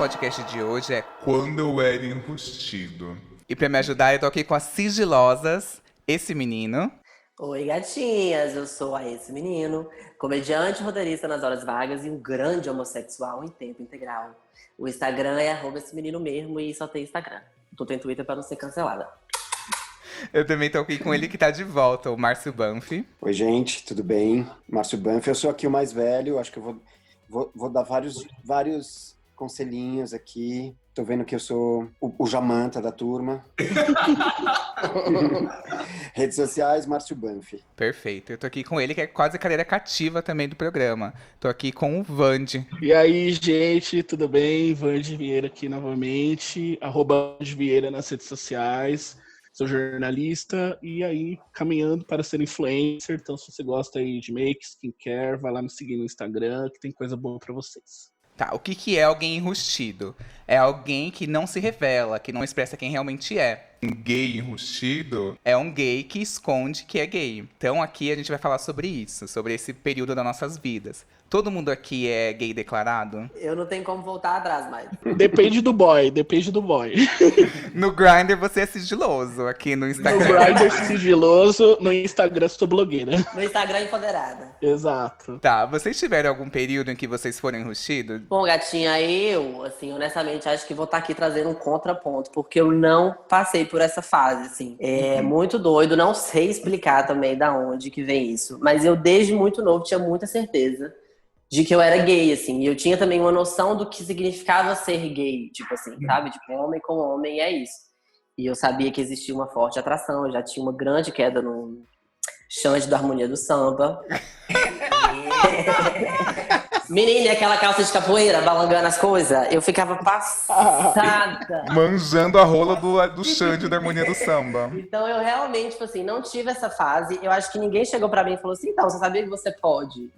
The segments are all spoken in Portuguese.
podcast de hoje é Quando eu era enrustido. E pra me ajudar, eu tô aqui com as sigilosas, esse menino. Oi, gatinhas! Eu sou a Esse Menino, comediante, roteirista nas horas vagas e um grande homossexual em tempo integral. O Instagram é @esse menino mesmo e só tem Instagram. Tô tem Twitter pra não ser cancelada. Eu também tô aqui com ele que tá de volta, o Márcio Banfi. Oi, gente, tudo bem? Márcio Banff, eu sou aqui o mais velho, acho que eu vou dar vários conselhinhos aqui. Tô vendo que eu sou o Jamanta da turma. Redes sociais, Márcio Banff. Perfeito. Eu tô aqui com ele, que é quase cadeira cativa também do programa. Tô aqui com o Vande. E aí, gente, tudo bem? Vande Vieira aqui novamente, @Vieira nas redes sociais. Sou jornalista e aí caminhando para ser influencer. Então, se você gosta aí de make, skincare, vai lá me seguir no Instagram, que tem coisa boa para vocês. Tá, o que é alguém enrustido? É alguém que não se revela, que não expressa quem realmente é. Um gay enrustido? É um gay que esconde que é gay. Então aqui a gente vai falar sobre isso, sobre esse período das nossas vidas. Todo mundo aqui é gay declarado? Eu não tenho como voltar atrás mais. Depende do boy. No Grindr você é sigiloso, aqui no No Instagram. Grindr sigiloso, no Instagram sou blogueira. No Instagram, empoderada. Exato. Tá, vocês tiveram algum período em que vocês foram enrustidos? Bom, gatinha, eu, assim, honestamente, acho que vou estar aqui trazendo um contraponto, porque eu não passei por essa fase, assim. É muito doido, não sei explicar também da onde que vem isso. Mas eu, desde muito novo, tinha muita certeza de que eu era gay, assim. E eu tinha também uma noção do que significava ser gay, tipo assim, sabe? Tipo, homem com homem, é isso. E eu sabia que existia uma forte atração, eu já tinha uma grande queda no Xande da Harmonia do Samba. Menina, e aquela calça de capoeira, balangando as coisas, eu ficava passada. Manjando a rola do Xande da Harmonia do Samba. Então eu realmente, tipo assim, não tive essa fase. Eu acho que ninguém chegou pra mim e falou assim, então, você sabia que você pode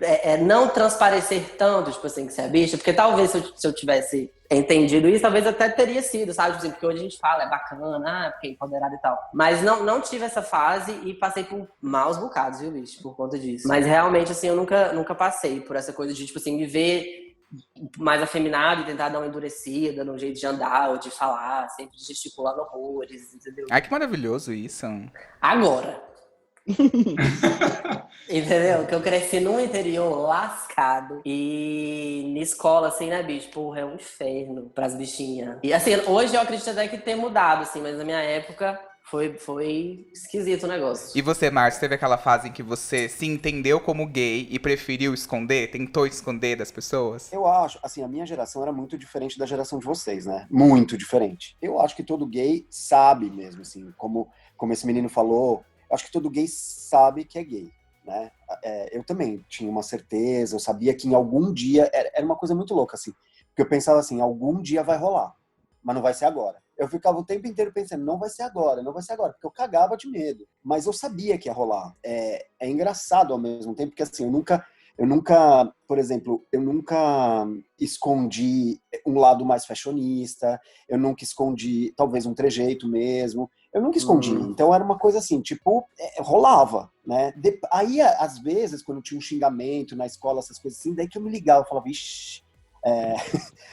não transparecer tanto, tipo assim, que você é bicha? Porque talvez se eu tivesse entendido isso, talvez até teria sido, sabe? Tipo assim, porque hoje a gente fala, é bacana, porque é empoderado e tal. Mas não tive essa fase e passei por maus bocados, viu, bicho? Por conta disso. Mas realmente, assim, eu nunca passei por essa coisa de, tipo assim, me ver mais afeminado e tentar dar uma endurecida no jeito de andar ou de falar, sempre gesticulando horrores, entendeu? Ai, que maravilhoso isso. Agora. Entendeu? Que eu cresci num interior lascado e na escola, assim, né, bicho? Porra, é um inferno pras bichinhas. E assim, hoje eu acredito até que tem mudado, assim, mas na minha época foi esquisito o negócio. E você, Márcio, teve aquela fase em que você se entendeu como gay e preferiu esconder? Tentou esconder das pessoas? Eu acho, assim, a minha geração era muito diferente da geração de vocês, né? Muito diferente. Eu acho que todo gay sabe mesmo, assim, como esse menino falou, eu acho que todo gay sabe que é gay, né? Eu também tinha uma certeza, eu sabia que em algum dia, era uma coisa muito louca, assim, porque eu pensava assim, algum dia vai rolar, mas não vai ser agora. Eu ficava o tempo inteiro pensando, não vai ser agora, porque eu cagava de medo, mas eu sabia que ia rolar. É engraçado ao mesmo tempo, porque assim, eu nunca, por exemplo, eu nunca escondi um lado mais fashionista, eu nunca escondi, talvez, um trejeito mesmo, eu nunca escondi. Então era uma coisa assim, tipo, rolava, né? Aí, às vezes, quando tinha um xingamento na escola, essas coisas assim, daí que eu me ligava, eu falava, ixi,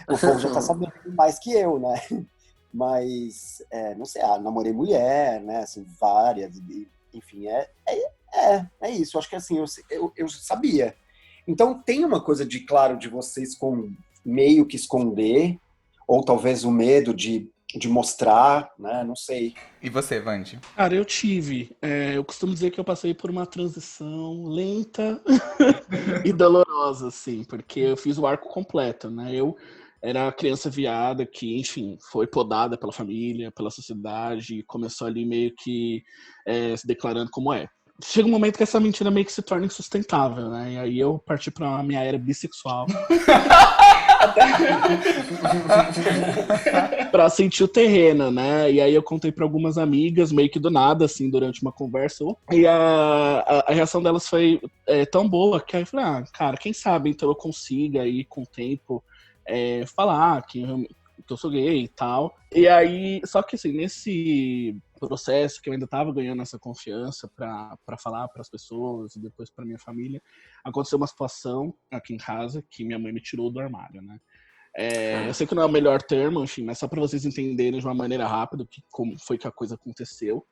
o povo já tá sabendo mais que eu, né? Mas, não sei, namorei mulher, né, assim, várias, enfim, é isso, acho que assim, eu sabia. Então tem uma coisa de, claro, de vocês meio que esconder, ou talvez o medo de mostrar, né, não sei. E você, Vande? Cara, eu tive. Eu costumo dizer que eu passei por uma transição lenta e dolorosa, assim, porque eu fiz o arco completo, né? Eu era a criança viada que, enfim, foi podada pela família, pela sociedade, e começou ali meio que se declarando como é. Chega um momento que essa mentira meio que se torna insustentável, né? E aí eu parti pra minha era bissexual. Pra sentir o terreno, né? E aí eu contei pra algumas amigas, meio que do nada, assim, durante uma conversa. E a reação delas foi tão boa que aí eu falei, cara, quem sabe então eu consiga aí com o tempo falar que eu sou gay e tal. E aí, só que assim, nesse processo que eu ainda tava ganhando essa confiança pra falar pras pessoas e depois pra minha família, aconteceu uma situação aqui em casa que minha mãe me tirou do armário, né? Eu sei que não é o melhor termo, enfim, mas só para vocês entenderem de uma maneira rápida como foi que a coisa aconteceu.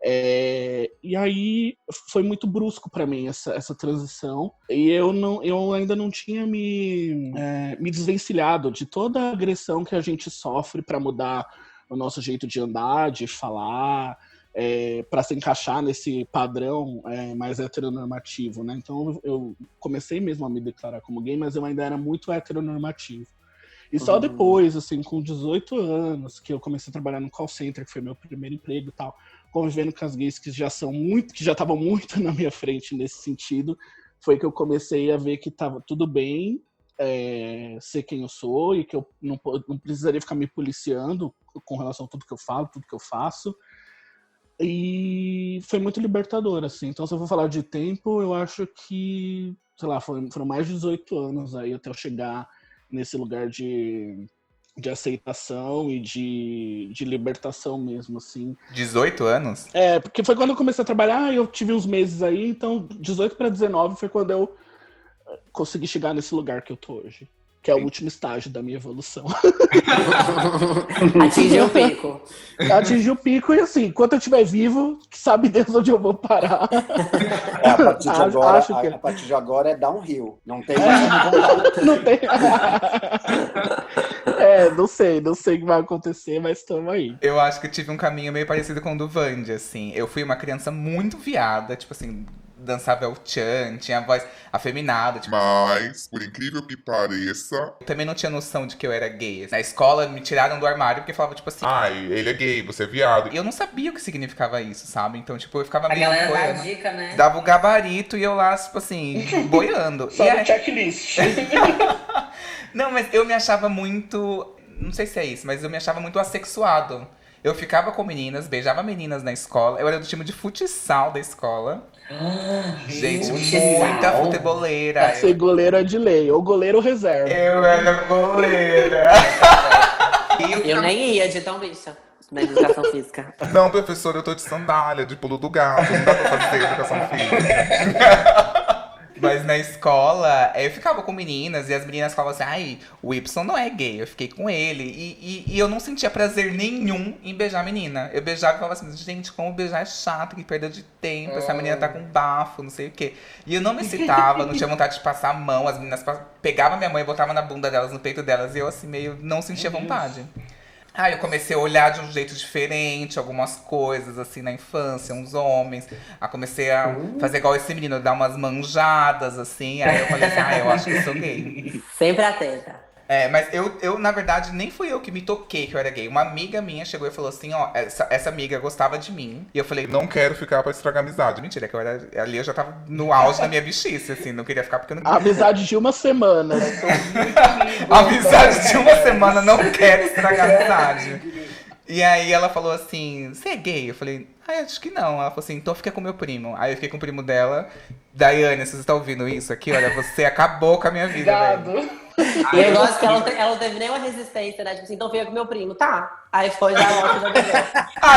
E aí foi muito brusco para mim essa transição, e eu ainda não tinha me desvencilhado de toda a agressão que a gente sofre para mudar o nosso jeito de andar, de falar, para se encaixar nesse padrão mais heteronormativo, né? Então eu comecei mesmo a me declarar como gay, mas eu ainda era muito heteronormativo. E só depois, assim, com 18 anos, que eu comecei a trabalhar no call center, que foi meu primeiro emprego e tal, convivendo com as gays que já estavam muito na minha frente nesse sentido, foi que eu comecei a ver que tava tudo bem ser quem eu sou e que eu não precisaria ficar me policiando com relação a tudo que eu falo, tudo que eu faço. E foi muito libertador, assim. Então, se eu for falar de tempo, eu acho que, sei lá, foram mais de 18 anos aí até eu chegar nesse lugar de aceitação e de libertação mesmo, assim. 18 anos? Porque foi quando eu comecei a trabalhar, eu tive uns meses aí, então 18 para 19 foi quando eu consegui chegar nesse lugar que eu tô hoje. Que é o último estágio da minha evolução. Atingiu o pico. Atingiu o pico e assim, enquanto eu estiver vivo, sabe Deus onde eu vou parar. A partir de agora é downhill. Não tem mais como voltar. Não tem. Não sei o que vai acontecer, mas estamos aí. Eu acho que eu tive um caminho meio parecido com o do Vandy, assim. Eu fui uma criança muito viada, tipo assim, dançava el chan, tinha a voz afeminada, tipo. Mas, por incrível que pareça... Eu também não tinha noção de que eu era gay. Na escola, me tiraram do armário porque falava, tipo assim... Ai, ele é gay, você é viado. E eu não sabia o que significava isso, sabe? Então, tipo, eu ficava meio... A galera dá a dica, né? Dava o gabarito e eu lá, tipo assim, boiando. Só no checklist. Não, mas eu me achava muito... Não sei se é isso, mas eu me achava muito assexuado. Eu ficava com meninas, beijava meninas na escola. Eu era do time de futsal da escola. Gente, muita futeboleira. Pra ser goleiro de lei, ou goleiro reserva. Eu era goleira. Eu nem ia de tão bicha na educação física. Não, professor, eu tô de sandália, de pulo do gato. Não dá pra fazer educação física. Mas na escola, eu ficava com meninas e as meninas falavam assim, ai, o Y não é gay, eu fiquei com ele. E eu não sentia prazer nenhum em beijar a menina. Eu beijava e falava assim, gente, como beijar é chato, que perda de tempo, essa menina tá com bafo, não sei o quê. E eu não me excitava, não tinha vontade de passar a mão, as meninas pegavam minha mãe e botavam na bunda delas, no peito delas, e eu assim, meio não sentia vontade. Aí eu comecei a olhar de um jeito diferente algumas coisas, assim, na infância, uns homens. Aí comecei a fazer igual esse menino, dar umas manjadas, assim. Aí eu falei assim, eu acho que eu sou gay. Sempre atenta. Mas eu, na verdade, nem fui eu que me toquei que eu era gay. Uma amiga minha chegou e falou assim, ó, essa amiga gostava de mim. E eu falei, Não quero ficar pra estragar a amizade. mentira, que ali eu já tava no auge da minha bichice, assim, não queria ficar porque eu não... Amizade de uma semana. Amizade de uma semana, não quero estragar a amizade. E aí ela falou assim, você é gay? Eu falei, acho que não. Ela falou assim, então fica com meu primo. Aí eu fiquei com o primo dela. Daiane, se você tá ouvindo isso aqui, olha, você acabou com a minha vida, velho. E eu gosto que ela não teve nenhuma resistência, né? Tipo assim, então fica com meu primo, tá? Aí foi já logo já deu.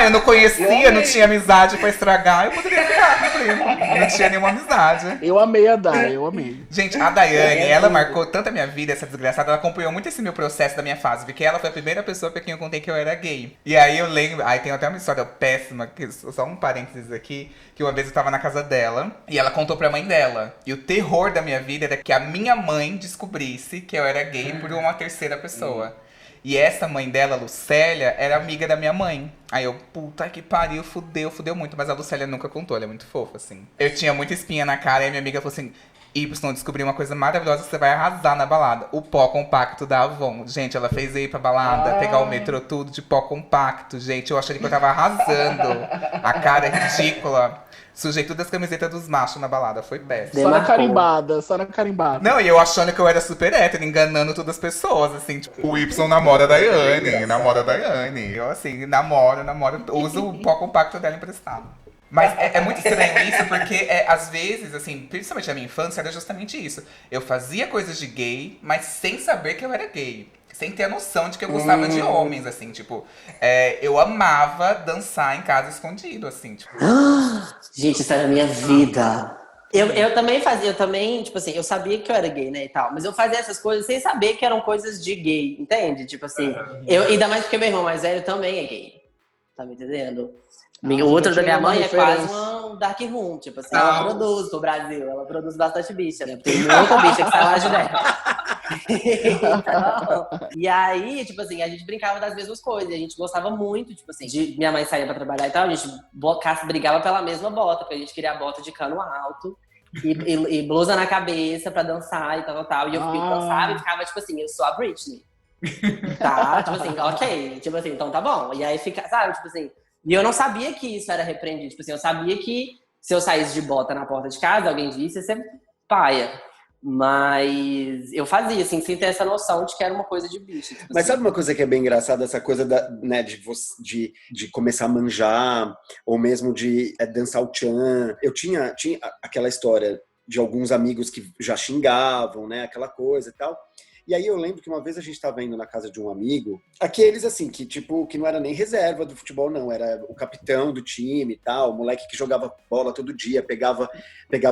Eu não conhecia, não tinha amizade pra estragar, eu poderia ficar com o primo. Não tinha nenhuma amizade. Eu amei a Dai, eu amei. Gente, a Daiane, ela marcou tanto a minha vida, essa desgraçada, ela acompanhou muito esse meu processo da minha fase, porque ela foi a primeira pessoa pra quem eu contei que eu era gay. E aí eu lembro, tem até uma história péssima, só um parênteses aqui, que uma vez eu tava na casa dela, e ela contou pra mãe dela. E o terror da minha vida era que a minha mãe descobrisse que eu era gay por uma terceira pessoa. E essa mãe dela, Lucélia, era amiga da minha mãe. Aí eu, puta que pariu, fudeu muito. Mas a Lucélia nunca contou, ela é muito fofa, assim. Eu tinha muita espinha na cara e a minha amiga falou assim, Y, descobri uma coisa maravilhosa que você vai arrasar na balada. O pó compacto da Avon. Gente, ela fez eu ir pra balada, pegar o metrô tudo de pó compacto. Gente, eu achei que eu tava arrasando. A cara é ridícula. Sujei todas as camisetas dos machos na balada, foi péssimo. Só na carimbada. Não, e eu achando que eu era super hétero, enganando todas as pessoas, assim, tipo... O Y namora a Daiane, Eu, assim, namoro, uso o pó compacto dela emprestado. Mas é muito estranho isso, porque às vezes, assim, principalmente na minha infância, era justamente isso. Eu fazia coisas de gay, mas sem saber que eu era gay. Sem ter a noção de que eu gostava de homens, assim, tipo... eu amava dançar em casa escondido, assim, tipo... Gente, isso era a minha vida. Eu também fazia, tipo assim, eu sabia que eu era gay, né, e tal. Mas eu fazia essas coisas sem saber que eram coisas de gay, entende? Tipo assim, ainda mais porque meu irmão mais velho também é gay. Tá me entendendo? O outro da minha mãe é quase um dark room, tipo assim, ela produz pro Brasil, ela produz bastante bicha, né? Tem muita bicha que sai lá de dentro. Então, e aí, tipo assim, a gente brincava das mesmas coisas, a gente gostava muito, tipo assim, de minha mãe saía pra trabalhar e tal, a gente brigava pela mesma bota, porque a gente queria a bota de cano alto e blusa na cabeça pra dançar e tal. E eu dançava e ficava, tipo assim, eu sou a Britney. Tá, tipo assim, ok, tipo assim, então tá bom. E aí fica, sabe, tipo assim, e eu não sabia que isso era repreendido, tipo assim, eu sabia que se eu saísse de bota na porta de casa, alguém visse, ia ser paia. Mas eu fazia, assim, sem ter essa noção de que era uma coisa de bicho. Tipo Mas assim. sabe uma coisa que é bem engraçada? Essa coisa né, de começar a manjar, ou mesmo de dançar o tchan. Eu tinha aquela história de alguns amigos que já xingavam, né? Aquela coisa e tal. E aí eu lembro que uma vez a gente estava indo na casa de um amigo, aqueles assim, que tipo, que não era nem reserva do futebol, não, era o capitão do time e tal, o moleque que jogava bola todo dia, pegava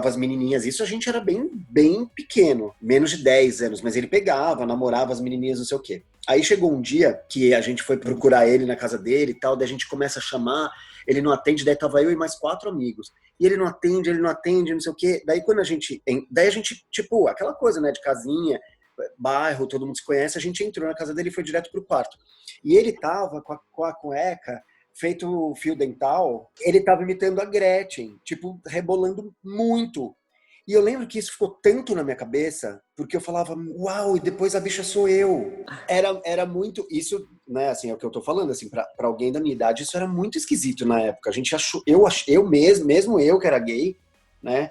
as menininhas, isso a gente era bem pequeno, menos de 10 anos, mas ele pegava, namorava as menininhas, não sei o quê. Aí chegou um dia que a gente foi procurar ele na casa dele e tal, daí a gente começa a chamar, ele não atende, daí tava eu e mais 4 amigos. E ele não atende, não sei o quê. Daí a gente, tipo, aquela coisa, né, de casinha, bairro, todo mundo se conhece, a gente entrou na casa dele e foi direto pro quarto. E ele tava com a cueca feito fio dental, ele tava imitando a Gretchen, tipo, rebolando muito. E eu lembro que isso ficou tanto na minha cabeça, porque eu falava, uau, e depois a bicha sou eu. Era muito, isso, né, assim, é o que eu tô falando, assim, pra alguém da minha idade, isso era muito esquisito na época. A gente achou, eu mesmo eu que era gay, né,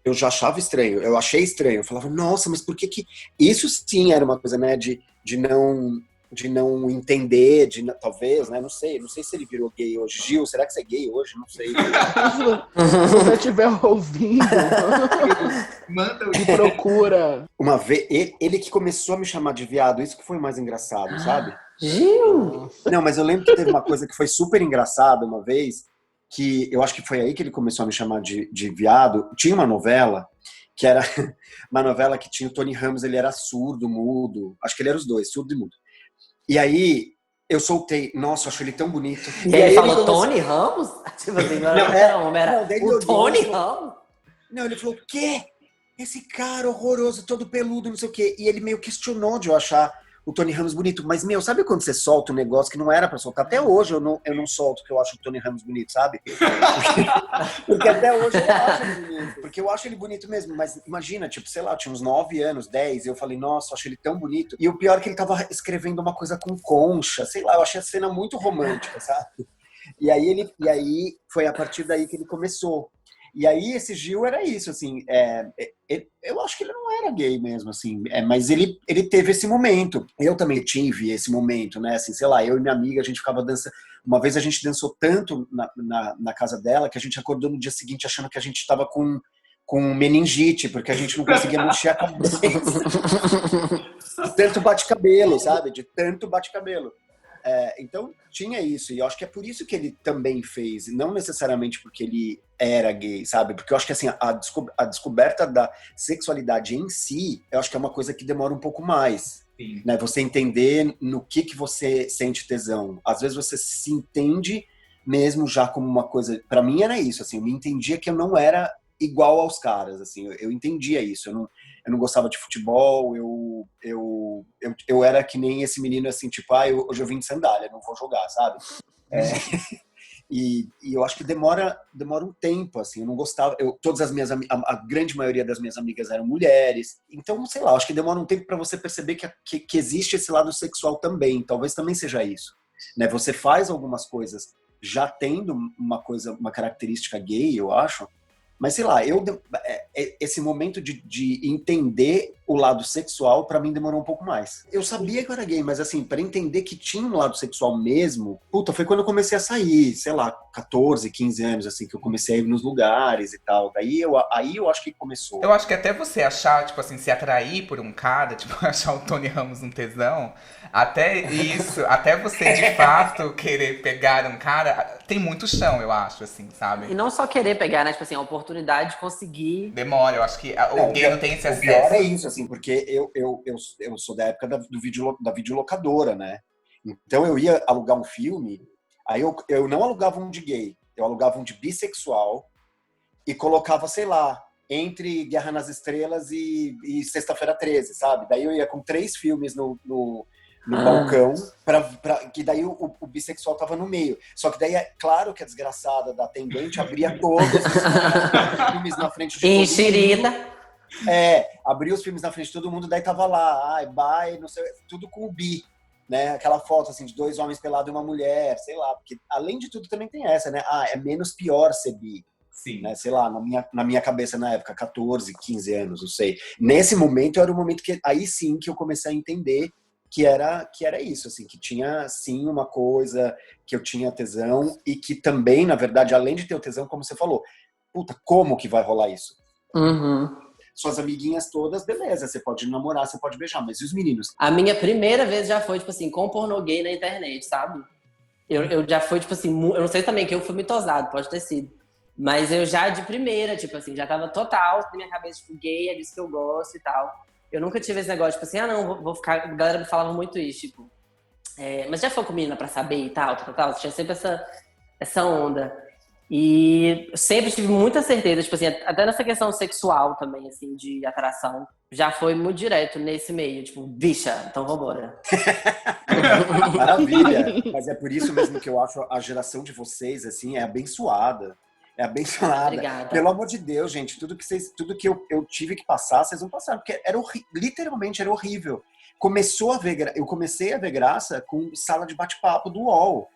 eu já achava estranho, eu achei estranho, eu falava, nossa, mas por que isso sim era uma coisa, né, de não entender, talvez, né, não sei se ele virou gay hoje. Gil, será que você é gay hoje? Não sei. Se você estiver ouvindo, Manda me procura. Uma vez, ele que começou a me chamar de viado, isso que foi mais engraçado, sabe? Gil! Não, mas eu lembro que teve uma coisa que foi super engraçada uma vez, que eu acho que foi aí que ele começou a me chamar de viado. Tinha uma novela, que era uma novela que tinha o Tony Ramos, ele era surdo, mudo, acho que ele era os dois, surdo e mudo. E aí, eu soltei, nossa, eu acho ele tão bonito. E aí ele falou, Tony Ramos? Tipo assim, era o Tony Ramos? Não, ele falou, o quê? Esse cara horroroso, todo peludo, não sei o quê. E ele meio questionou de eu achar o Tony Ramos bonito. Mas, sabe quando você solta um negócio que não era pra soltar? Até hoje eu não solto que eu acho o Tony Ramos bonito, sabe? Porque até hoje eu acho ele bonito. Porque eu acho ele bonito mesmo. Mas imagina, tipo, sei lá, eu tinha uns 9 anos, 10, e eu falei, nossa, eu acho ele tão bonito. E o pior é que ele tava escrevendo uma coisa com concha, sei lá, eu achei a cena muito romântica, sabe? E aí foi a partir daí que ele começou. E aí esse Gil era isso, assim, eu acho que ele não era gay mesmo, assim, mas ele teve esse momento. Eu também tive esse momento, né, assim, sei lá, eu e minha amiga, a gente ficava dançando. Uma vez a gente dançou tanto na casa dela que a gente acordou no dia seguinte achando que a gente estava com meningite, porque a gente não conseguia mexer a cabeça. De tanto bate-cabelo, sabe? De tanto bate-cabelo. Então tinha isso, e eu acho que é por isso que ele também fez, não necessariamente porque ele era gay, sabe? Porque eu acho que assim, a descoberta da sexualidade em si, eu acho que é uma coisa que demora um pouco mais. Né? Você entender no que você sente tesão. Às vezes você se entende mesmo já como uma coisa. Pra mim era isso, assim, eu me entendia que eu não era igual aos caras, assim, eu entendia isso, eu não gostava de futebol, eu era que nem esse menino, assim, tipo, hoje eu vim de sandália, não vou jogar, sabe? E eu acho que demora um tempo, assim, eu não gostava, a grande maioria das minhas amigas eram mulheres, então, sei lá, acho que demora um tempo para você perceber que existe esse lado sexual também, talvez também seja isso, né? Você faz algumas coisas já tendo uma característica gay, eu acho, mas sei lá, esse momento de entender o lado sexual, pra mim, demorou um pouco mais. Eu sabia que eu era gay, mas assim, pra entender que tinha um lado sexual mesmo, puta, foi quando eu comecei a sair, sei lá, 14, 15 anos, assim, que eu comecei a ir nos lugares e tal. Aí eu acho que começou. Eu acho que até você achar, tipo assim, se atrair por um cara, tipo, achar o Tony Ramos um tesão, até isso, até você de fato querer pegar um cara, tem muito chão, eu acho, assim, E sabe? não só querer pegar, né? Tipo assim, a oportunidade de conseguir. Demora, eu acho que o gay não tem esse O pior acesso. é isso, assim, porque eu sou da época da videolocadora, né? Então eu ia alugar um filme, aí eu não alugava um de gay, eu alugava um de bissexual e colocava, sei lá, entre Guerra nas Estrelas e Sexta-feira 13, sabe? Daí eu ia com 3 filmes no balcão, que daí o bissexual tava no meio. Só que daí é claro que a desgraçada da atendente abria todos os filmes na frente de todo mundo. Enxerida. Abria os filmes na frente de todo mundo, daí tava lá, bye, não sei, tudo com o bi, né? Aquela foto, assim, de 2 homens pelados e uma mulher, sei lá, porque além de tudo também tem essa, né? É menos pior ser bi, Sim. né? Sei lá, na minha cabeça na época, 14, 15 anos, não sei. Nesse momento era o momento que, aí sim, que eu comecei a entender que era isso, assim, que tinha, sim, uma coisa, que eu tinha tesão e que também, na verdade, além de ter o tesão, como você falou, puta, como que vai rolar isso? Uhum. Suas amiguinhas todas, beleza, você pode namorar, você pode beijar, mas e os meninos? A minha primeira vez já foi, tipo assim, com pornô gay na internet, sabe? Eu já foi, tipo assim, eu não sei também que eu fui mitosado, pode ter sido. Mas eu já de primeira, tipo assim, já tava total na minha cabeça, tipo, gay, é disso que eu gosto e tal. Eu nunca tive esse negócio, tipo assim, não, vou ficar. A galera me falava muito isso, tipo, mas já foi com menina pra saber e tal. Tinha sempre essa onda. E eu sempre tive muita certeza, tipo assim, até nessa questão sexual também, assim, de atração, já foi muito direto nesse meio, tipo, bicha, então vambora. Maravilha! Mas é por isso mesmo que eu acho a geração de vocês, assim, é abençoada. É abençoada. Obrigada. Pelo amor de Deus, gente, tudo que eu tive que passar, vocês não passaram, porque literalmente era horrível. Eu comecei a ver graça com sala de bate-papo do UOL.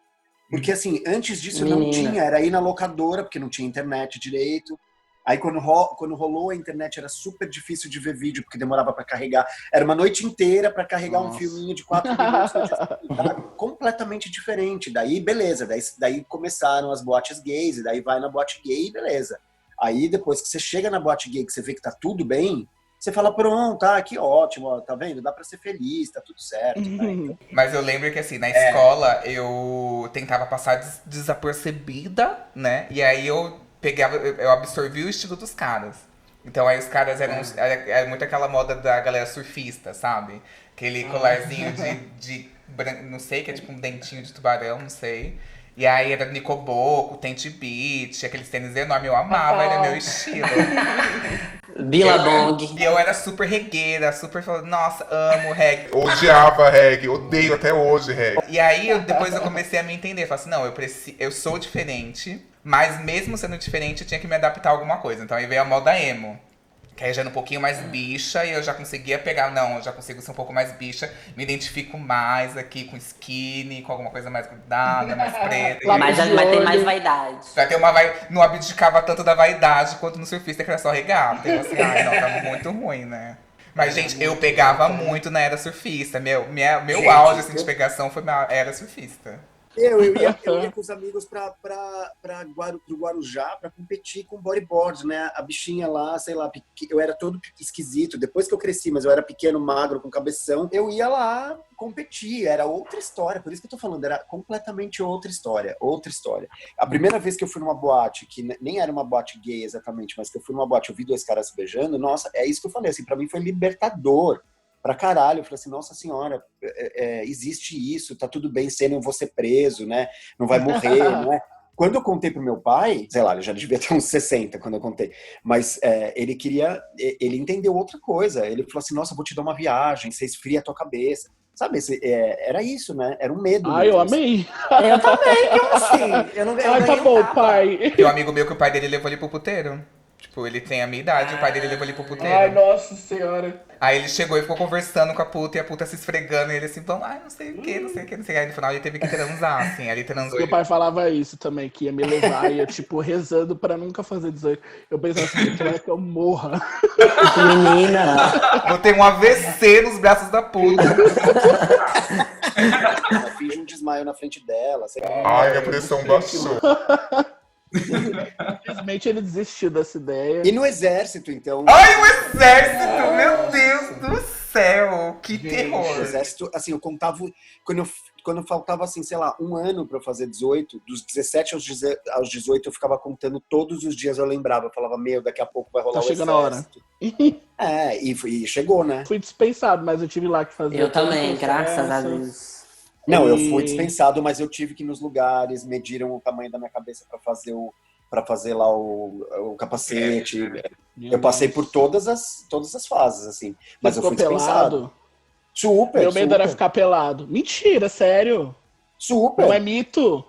Porque, assim, antes disso não tinha, era ir na locadora, porque não tinha internet direito. Aí, quando rolou a internet, era super difícil de ver vídeo, porque demorava pra carregar. Era uma noite inteira pra carregar um filminho de 4 minutos. Era completamente diferente. Daí, beleza. Daí começaram as boates gays, e daí vai na boate gay, beleza. Aí, depois que você chega na boate gay, que você vê que tá tudo bem, você fala, pronto, que ótimo, ó, tá vendo? Dá pra ser feliz, tá tudo certo. Tá? Então, Mas eu lembro que, assim, na escola, eu tentava passar desapercebida, né? E aí eu absorvi o estilo dos caras. Então aí os caras era muito aquela moda da galera surfista, sabe? Aquele colarzinho de não sei, que é tipo um dentinho de tubarão, não sei. E aí era Nicoboco, Tente Beach, aqueles tênis enormes, eu amava, era meu estilo. Billabong. E eu era super regueira, super falando, nossa, amo reggae. Odiava reggae, odeio até hoje reggae. E aí depois eu comecei a me entender, falei assim, não, eu sou diferente, mas mesmo sendo diferente, eu tinha que me adaptar a alguma coisa. Então aí veio a moda emo. Que aí já era um pouquinho mais bicha e eu já conseguia pegar, não, eu já consigo ser um pouco mais bicha. Me identifico mais aqui com skinny, com alguma coisa mais grudada, mais preta. Mas tem mais vaidade. Já tem uma não abdicava tanto da vaidade quanto no surfista, que era só regata. Eu assim, ai, não, tá muito ruim, né? Mas, gente, eu pegava muito na era surfista. Meu auge assim, de pegação foi na era surfista. Eu ia com os amigos pro Guarujá pra competir com bodyboard, né? A bichinha lá, sei lá, eu era todo esquisito. Depois que eu cresci, mas eu era pequeno, magro, com cabeção, eu ia lá competir. Era outra história. Por isso que eu tô falando, era completamente outra história. Outra história. A primeira vez que eu fui numa boate, que nem era uma boate gay exatamente, mas que eu fui numa boate, eu vi 2 caras se beijando, nossa, é isso que eu falei, assim, pra mim foi libertador. Pra caralho, eu falei assim, nossa senhora, existe isso, tá tudo bem, você não vou ser preso, né? Não vai morrer, não é? Quando eu contei pro meu pai, sei lá, ele já devia ter uns 60 quando eu contei, mas ele entendeu outra coisa. Ele falou assim, nossa, vou te dar uma viagem, você esfria a tua cabeça. Sabe, era isso, né? Era um medo. Ai, eu amei. Eu também, como assim? Eu não ganhei. Ai, tá bom, pai. Tem um amigo meu que o pai dele levou ele pro puteiro. Tipo, ele tem a minha idade, o pai dele levou ele pro puteiro. Ai, nossa senhora. Aí ele chegou e ficou conversando com a puta, e a puta se esfregando, e ele assim, vamos, ai, não sei o que, não sei o que, não sei o que. Aí no final ele teve que transar, assim, aí ele transou. Meu pai falava isso também, que ia me levar, ia, tipo, rezando pra nunca fazer 18. Eu pensava assim, que é que eu morra. Menina. Vou ter um AVC nos braços da puta. Ela finge um desmaio na frente dela. Sei lá. Ai, a pressão baixou. Infelizmente ele desistiu dessa ideia. E no exército, então. Ai, o exército, meu Deus do céu, que terror. No exército, assim, eu contava. Quando faltava, assim, sei lá, um ano pra eu fazer 18, dos 17 aos 18, eu ficava contando todos os dias, eu lembrava. Eu falava, meu, daqui a pouco vai rolar Tá o chegando a hora. exército. E chegou, né? Fui dispensado, mas eu tive lá que fazer. Eu todo o também, graças a processo. Deus. Não, eu E- fui dispensado, mas eu tive que ir nos lugares, mediram o tamanho da minha cabeça pra fazer lá o capacete. Meu Eu passei Deus. por todas as fases, assim. Mas Você eu fui ficou dispensado. pelado? Super, Meu medo super, era ficar pelado. Mentira, sério. super. Não é mito?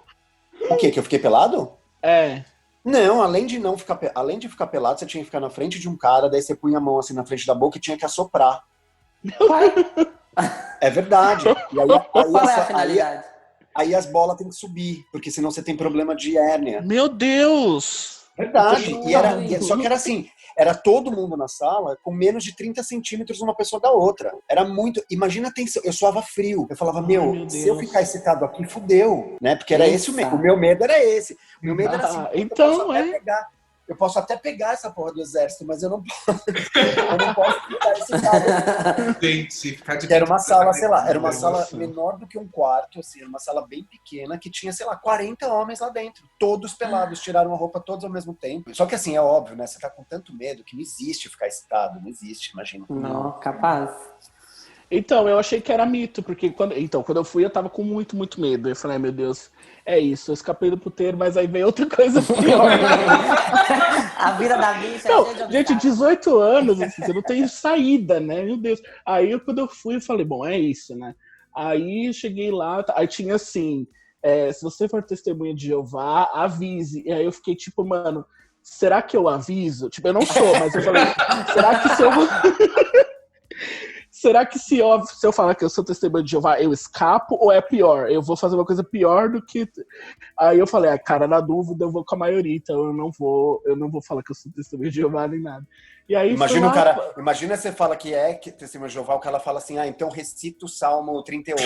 O quê? Que eu fiquei pelado? É. Não, além de ficar pelado, você tinha que ficar na frente de um cara, daí você punha a mão assim na frente da boca e tinha que assoprar. É verdade. E aí, Qual é a finalidade? aí as bolas têm que subir, porque senão você tem problema de hérnia. Meu Deus! Verdade. Só que Não. era assim, era todo mundo na sala com menos de 30 centímetros uma pessoa da outra. Era muito. Imagina a tensão. Eu suava frio. Eu falava, meu se eu Deus. ficar excitado aqui, fudeu. Né? Porque era esse o medo. Nossa. O meu medo era esse. O meu medo era assim, Ah, eu então, posso até pegar. Eu posso até pegar essa porra do exército, mas eu não posso. Eu não posso ficar excitado. Gente, ficar de Que era uma sala, sei lá, era uma sala Nossa. menor do que um quarto, assim, era uma sala bem pequena que tinha, sei lá, 40 homens lá dentro. Todos pelados, tiraram a roupa todos ao mesmo tempo. Só que assim, é óbvio, né? Você tá com tanto medo que não existe ficar excitado, não existe, imagina. Não, capaz. Então, eu achei que era mito, porque quando eu fui, eu tava com muito, muito medo. Eu falei, ai, meu Deus, é isso, eu escapei do puteiro, mas aí veio outra coisa pior. A vida da bicha é Não, cheia de gente, obstáculos. 18 anos, assim, você não tem saída, né? Meu Deus. Aí, quando eu fui, eu falei, bom, é isso, né? Aí, eu cheguei lá, aí tinha assim, se você for testemunha de Jeová, avise. E aí, eu fiquei tipo, mano, será que eu aviso? Tipo, eu não sou, mas eu falei, será que se eu... Será que se eu falar que eu sou testemunha de Jeová, eu escapo ou é pior? Eu vou fazer uma coisa pior do que... Aí eu falei, cara, na dúvida eu vou com a maioria, então eu não vou falar que eu sou testemunha de Jeová nem nada. E aí Imagina fui o lá- cara, imagina você fala que testemunha de Jeová, o cara fala assim, então recita o Salmo 38.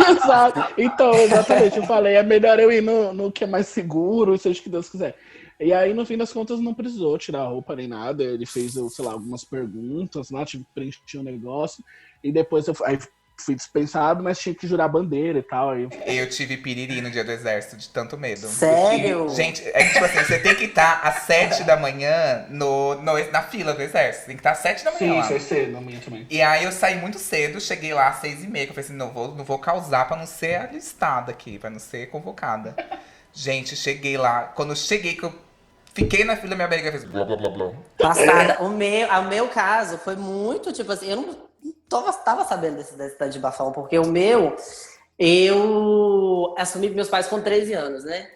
Exato. Então, exatamente, eu falei, é melhor eu ir no que é mais seguro, seja o que Deus quiser. E aí, no fim das contas, não precisou tirar a roupa nem nada. Ele fez, sei lá, algumas perguntas lá, tive que preencher o negócio. E depois aí fui dispensado, mas tinha que jurar bandeira e tal. Aí Eu tive piriri no dia do exército, de tanto medo. Sério? Porque, gente, é que tipo assim, você tem que estar às 7 da manhã na fila do exército. Tem que estar às 7 da manhã lá. cedo, na minha também. E aí eu saí muito cedo, cheguei lá às 6h30, que eu falei assim, não vou causar pra não ser alistada aqui, pra não ser convocada. Gente, cheguei lá, quando eu cheguei, que eu fiquei na fila, minha barriga fez blá blá blá blá. Passada. O meu caso foi muito, tipo assim, eu não tava sabendo desse tal de bafão, porque o meu, eu assumi meus pais com 13 anos, né?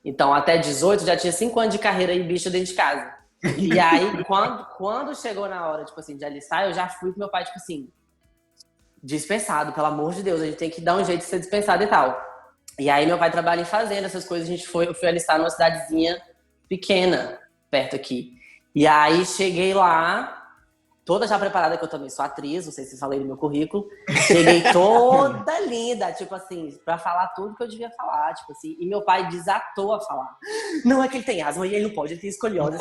Então, até 18, já tinha 5 anos de carreira e bicha dentro de casa. E aí, quando chegou na hora, tipo assim, de alistar, eu já fui com meu pai, tipo assim, dispensado, pelo amor de Deus, a gente tem que dar um jeito de ser dispensado e tal. E aí, meu pai trabalha em fazenda, essas coisas, eu fui alistar numa cidadezinha pequena, perto aqui. E aí, cheguei lá, toda já preparada, que eu também sou atriz, não sei se falei no meu currículo. Cheguei toda linda, tipo assim, pra falar tudo que eu devia falar, tipo assim. E meu pai desatou a falar. Não é que ele tem asma e ele não pode, ele tem escoliose.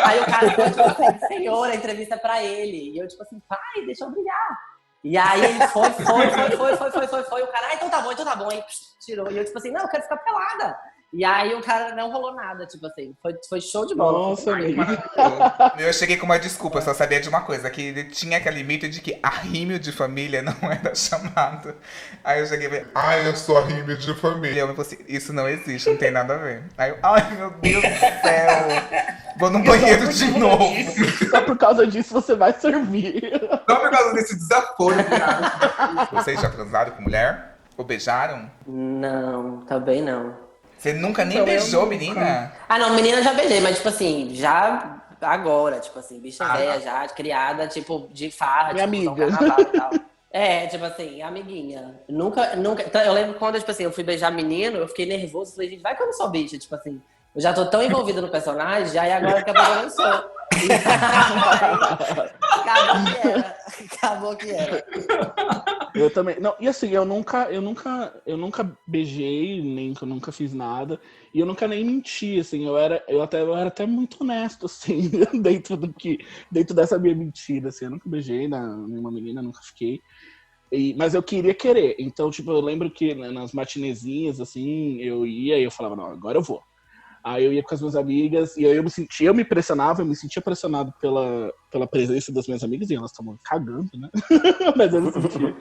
Aí o cara falou, tipo assim, senhor, a entrevista é pra ele. E eu, tipo assim, pai, deixa eu brilhar. E aí ele foi. O cara, então tá bom. Aí tirou. E eu, tipo assim, não, eu quero ficar pelada. E aí o cara não rolou nada, tipo assim, foi show de bola. Nossa, amigo. Eu cheguei com uma desculpa, eu só sabia de uma coisa, que tinha aquele mito de que arrímio de família não era chamado. Aí eu cheguei e falei, Ai, eu sou a rime de família. eu falei assim, isso não existe, não tem nada a ver. Aí eu, ai meu Deus do céu, vou no banheiro de novo. Só por causa disso você vai servir. Só por causa desse desaforo. Vocês já transaram com mulher? Ou beijaram? Não, também não. Você nunca nem Então, eu beijou, nunca. menina? Ah, não, menina já beijei, mas tipo assim, já agora, tipo assim, bicha Ah, velha não. já, criada, tipo, de farra, Minha tipo, usar um amiga. carnaval e tal. É, tipo assim, amiguinha. Nunca. Então, eu lembro quando, tipo assim, eu fui beijar menino, eu fiquei nervoso, falei, gente, vai que eu não sou bicha, tipo assim. Eu já tô tão envolvida no personagem, já e agora daqui a pouco eu não sou. E aí, acabou que era. Acabou que era. Eu também. Não, e assim, eu nunca beijei, nem que eu nunca fiz nada. E eu nunca nem menti, assim, eu era até muito honesto, assim, dentro dessa minha mentira, assim, eu nunca beijei nenhuma menina, nunca fiquei. Mas eu queria querer. Então, tipo, eu lembro que né, nas matinezinhas, assim, eu ia e eu falava, não, agora eu vou. Aí eu ia com as minhas amigas, e aí eu me pressionava, eu me sentia pressionado pela presença das minhas amigas, e elas estavam cagando, né? Mas eu me sentia.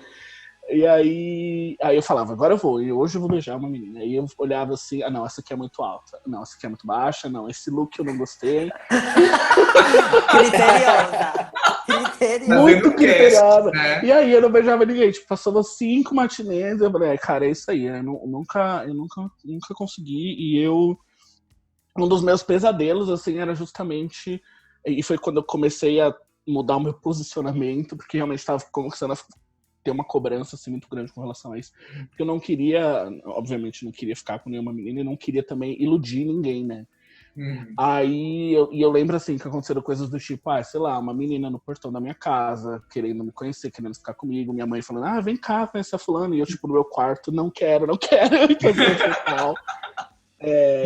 E aí eu falava, agora eu vou, e hoje eu vou beijar uma menina. Aí eu olhava assim, ah não, essa aqui é muito alta, não, essa aqui é muito baixa, não, esse look eu não gostei. Criteriosa. Criteriosa. Muito Fazendo criteriosa. cast, né? E aí eu não beijava ninguém, tipo, passou 5 matinês, eu falei, cara, é isso aí, eu nunca consegui, um dos meus pesadelos, assim, era justamente, e foi quando eu comecei a mudar o meu posicionamento, porque realmente estava começando a ter uma cobrança assim, muito grande com relação a isso. Porque eu não queria, obviamente, não queria ficar com nenhuma menina e não queria também iludir ninguém, né? Aí eu lembro assim que aconteceram coisas do tipo, sei lá, uma menina no portão da minha casa, querendo me conhecer, querendo ficar comigo, minha mãe falando, vem cá, conhece a fulana, e eu, tipo, no meu quarto, não quero, então, tal.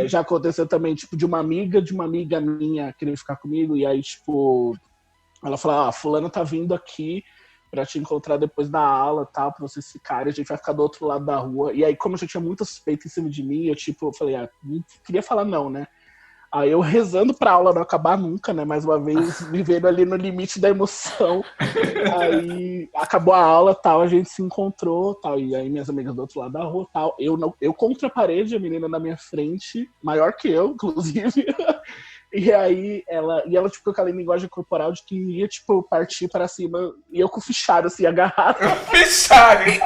Já aconteceu também, tipo, de uma amiga minha querendo ficar comigo, e aí, tipo, ela falou, fulano tá vindo aqui pra te encontrar depois da aula, tal, pra vocês ficarem, a gente vai ficar do outro lado da rua. E aí, como eu já tinha muita suspeita em cima de mim, eu falei, não queria falar não, né? Aí eu rezando pra aula não acabar nunca, né? Mais uma vez, vivendo ali no limite da emoção. Aí acabou a aula, tal, a gente se encontrou, tal, e aí minhas amigas do outro lado da rua, tal. Eu contra a parede, a menina na minha frente, maior que eu, inclusive. E aí ela, tipo, com aquela linguagem corporal de que ia, tipo, partir para cima, e eu com o fichário, assim, agarrado. Fichário.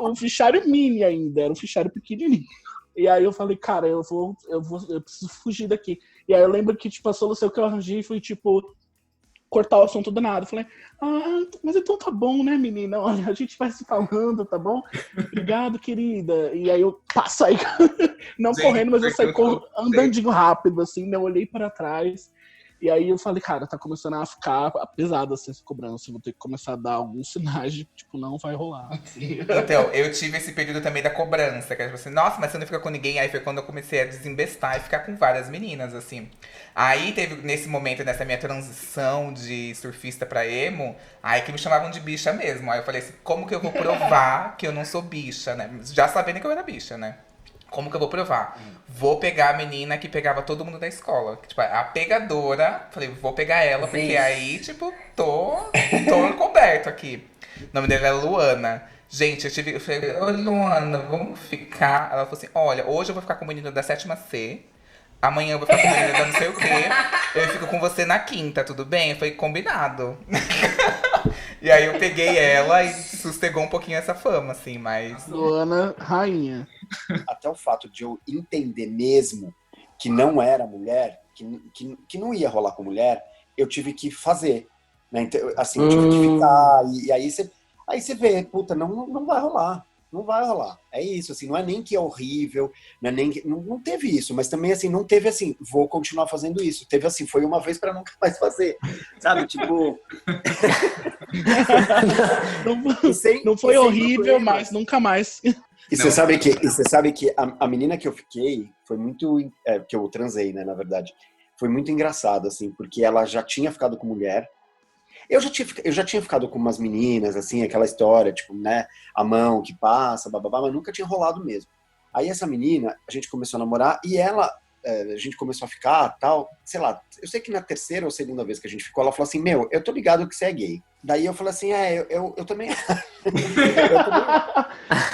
Um fichário mini ainda, era um fichário pequenininho. E aí eu falei, cara, eu preciso fugir daqui. E aí eu lembro que, tipo, a solução que eu arranjei foi, tipo, cortar o assunto do nada. Eu falei, mas então tá bom, né, menina? Olha, a gente vai se falando, tá bom? Obrigado, querida. E aí eu saí, não Gente, correndo, mas eu saí eu andandinho rápido, assim, né? Eu olhei para trás. E aí eu falei, cara, tá começando a ficar pesado assim, essa cobrança. Eu vou ter que começar a dar alguns sinais de, tipo, não vai rolar. Assim. Então, eu tive esse período também da cobrança, que era tipo assim, nossa, mas você não fica com ninguém. Aí foi quando eu comecei a desembestar e ficar com várias meninas, assim. Aí teve, nesse momento, nessa minha transição de surfista pra emo, aí que me chamavam de bicha mesmo. Aí eu falei assim, como que eu vou provar que eu não sou bicha, né? Já sabendo que eu era bicha, né? Como que eu vou provar? Vou pegar a menina que pegava todo mundo da escola. Tipo, a pegadora. Falei, vou pegar ela, porque Vixe. aí, tipo, tô encoberto aqui. O nome dela é Luana. Gente, eu falei, ô Luana, vamos ficar. Ela falou assim: olha, hoje eu vou ficar com o menino da 7ª C. Amanhã eu vou ficar com o menino da não sei o quê. Eu fico com você na 5ª, tudo bem? Foi combinado. E aí eu peguei ela e sustentou um pouquinho essa fama, assim, mas. Luana, rainha. Até o fato de eu entender mesmo que não era mulher, que não ia rolar com mulher, eu tive que fazer. Né? Então, assim, eu tive que ficar. E aí você vê, puta, não vai rolar. Não vai rolar. É isso, assim, não é nem que é horrível, não é nem que, não teve isso, mas também, assim, não teve assim, vou continuar fazendo isso. Teve assim, foi uma vez pra nunca mais fazer. Sabe, tipo. Não foi horrível, mas nunca mais. E você sabe que a menina que eu fiquei foi muito. Que eu transei, né, na verdade. Foi muito engraçado, assim, porque ela já tinha ficado com mulher. Eu já tinha ficado com umas meninas, assim, aquela história, tipo, né, a mão que passa, bababá, mas nunca tinha rolado mesmo. Aí essa menina, a gente começou a namorar e ela, a gente começou a ficar, tal, sei lá, eu sei que na 3ª ou 2ª vez que a gente ficou, ela falou assim, eu tô ligado que você é gay. Daí eu falei assim, eu também...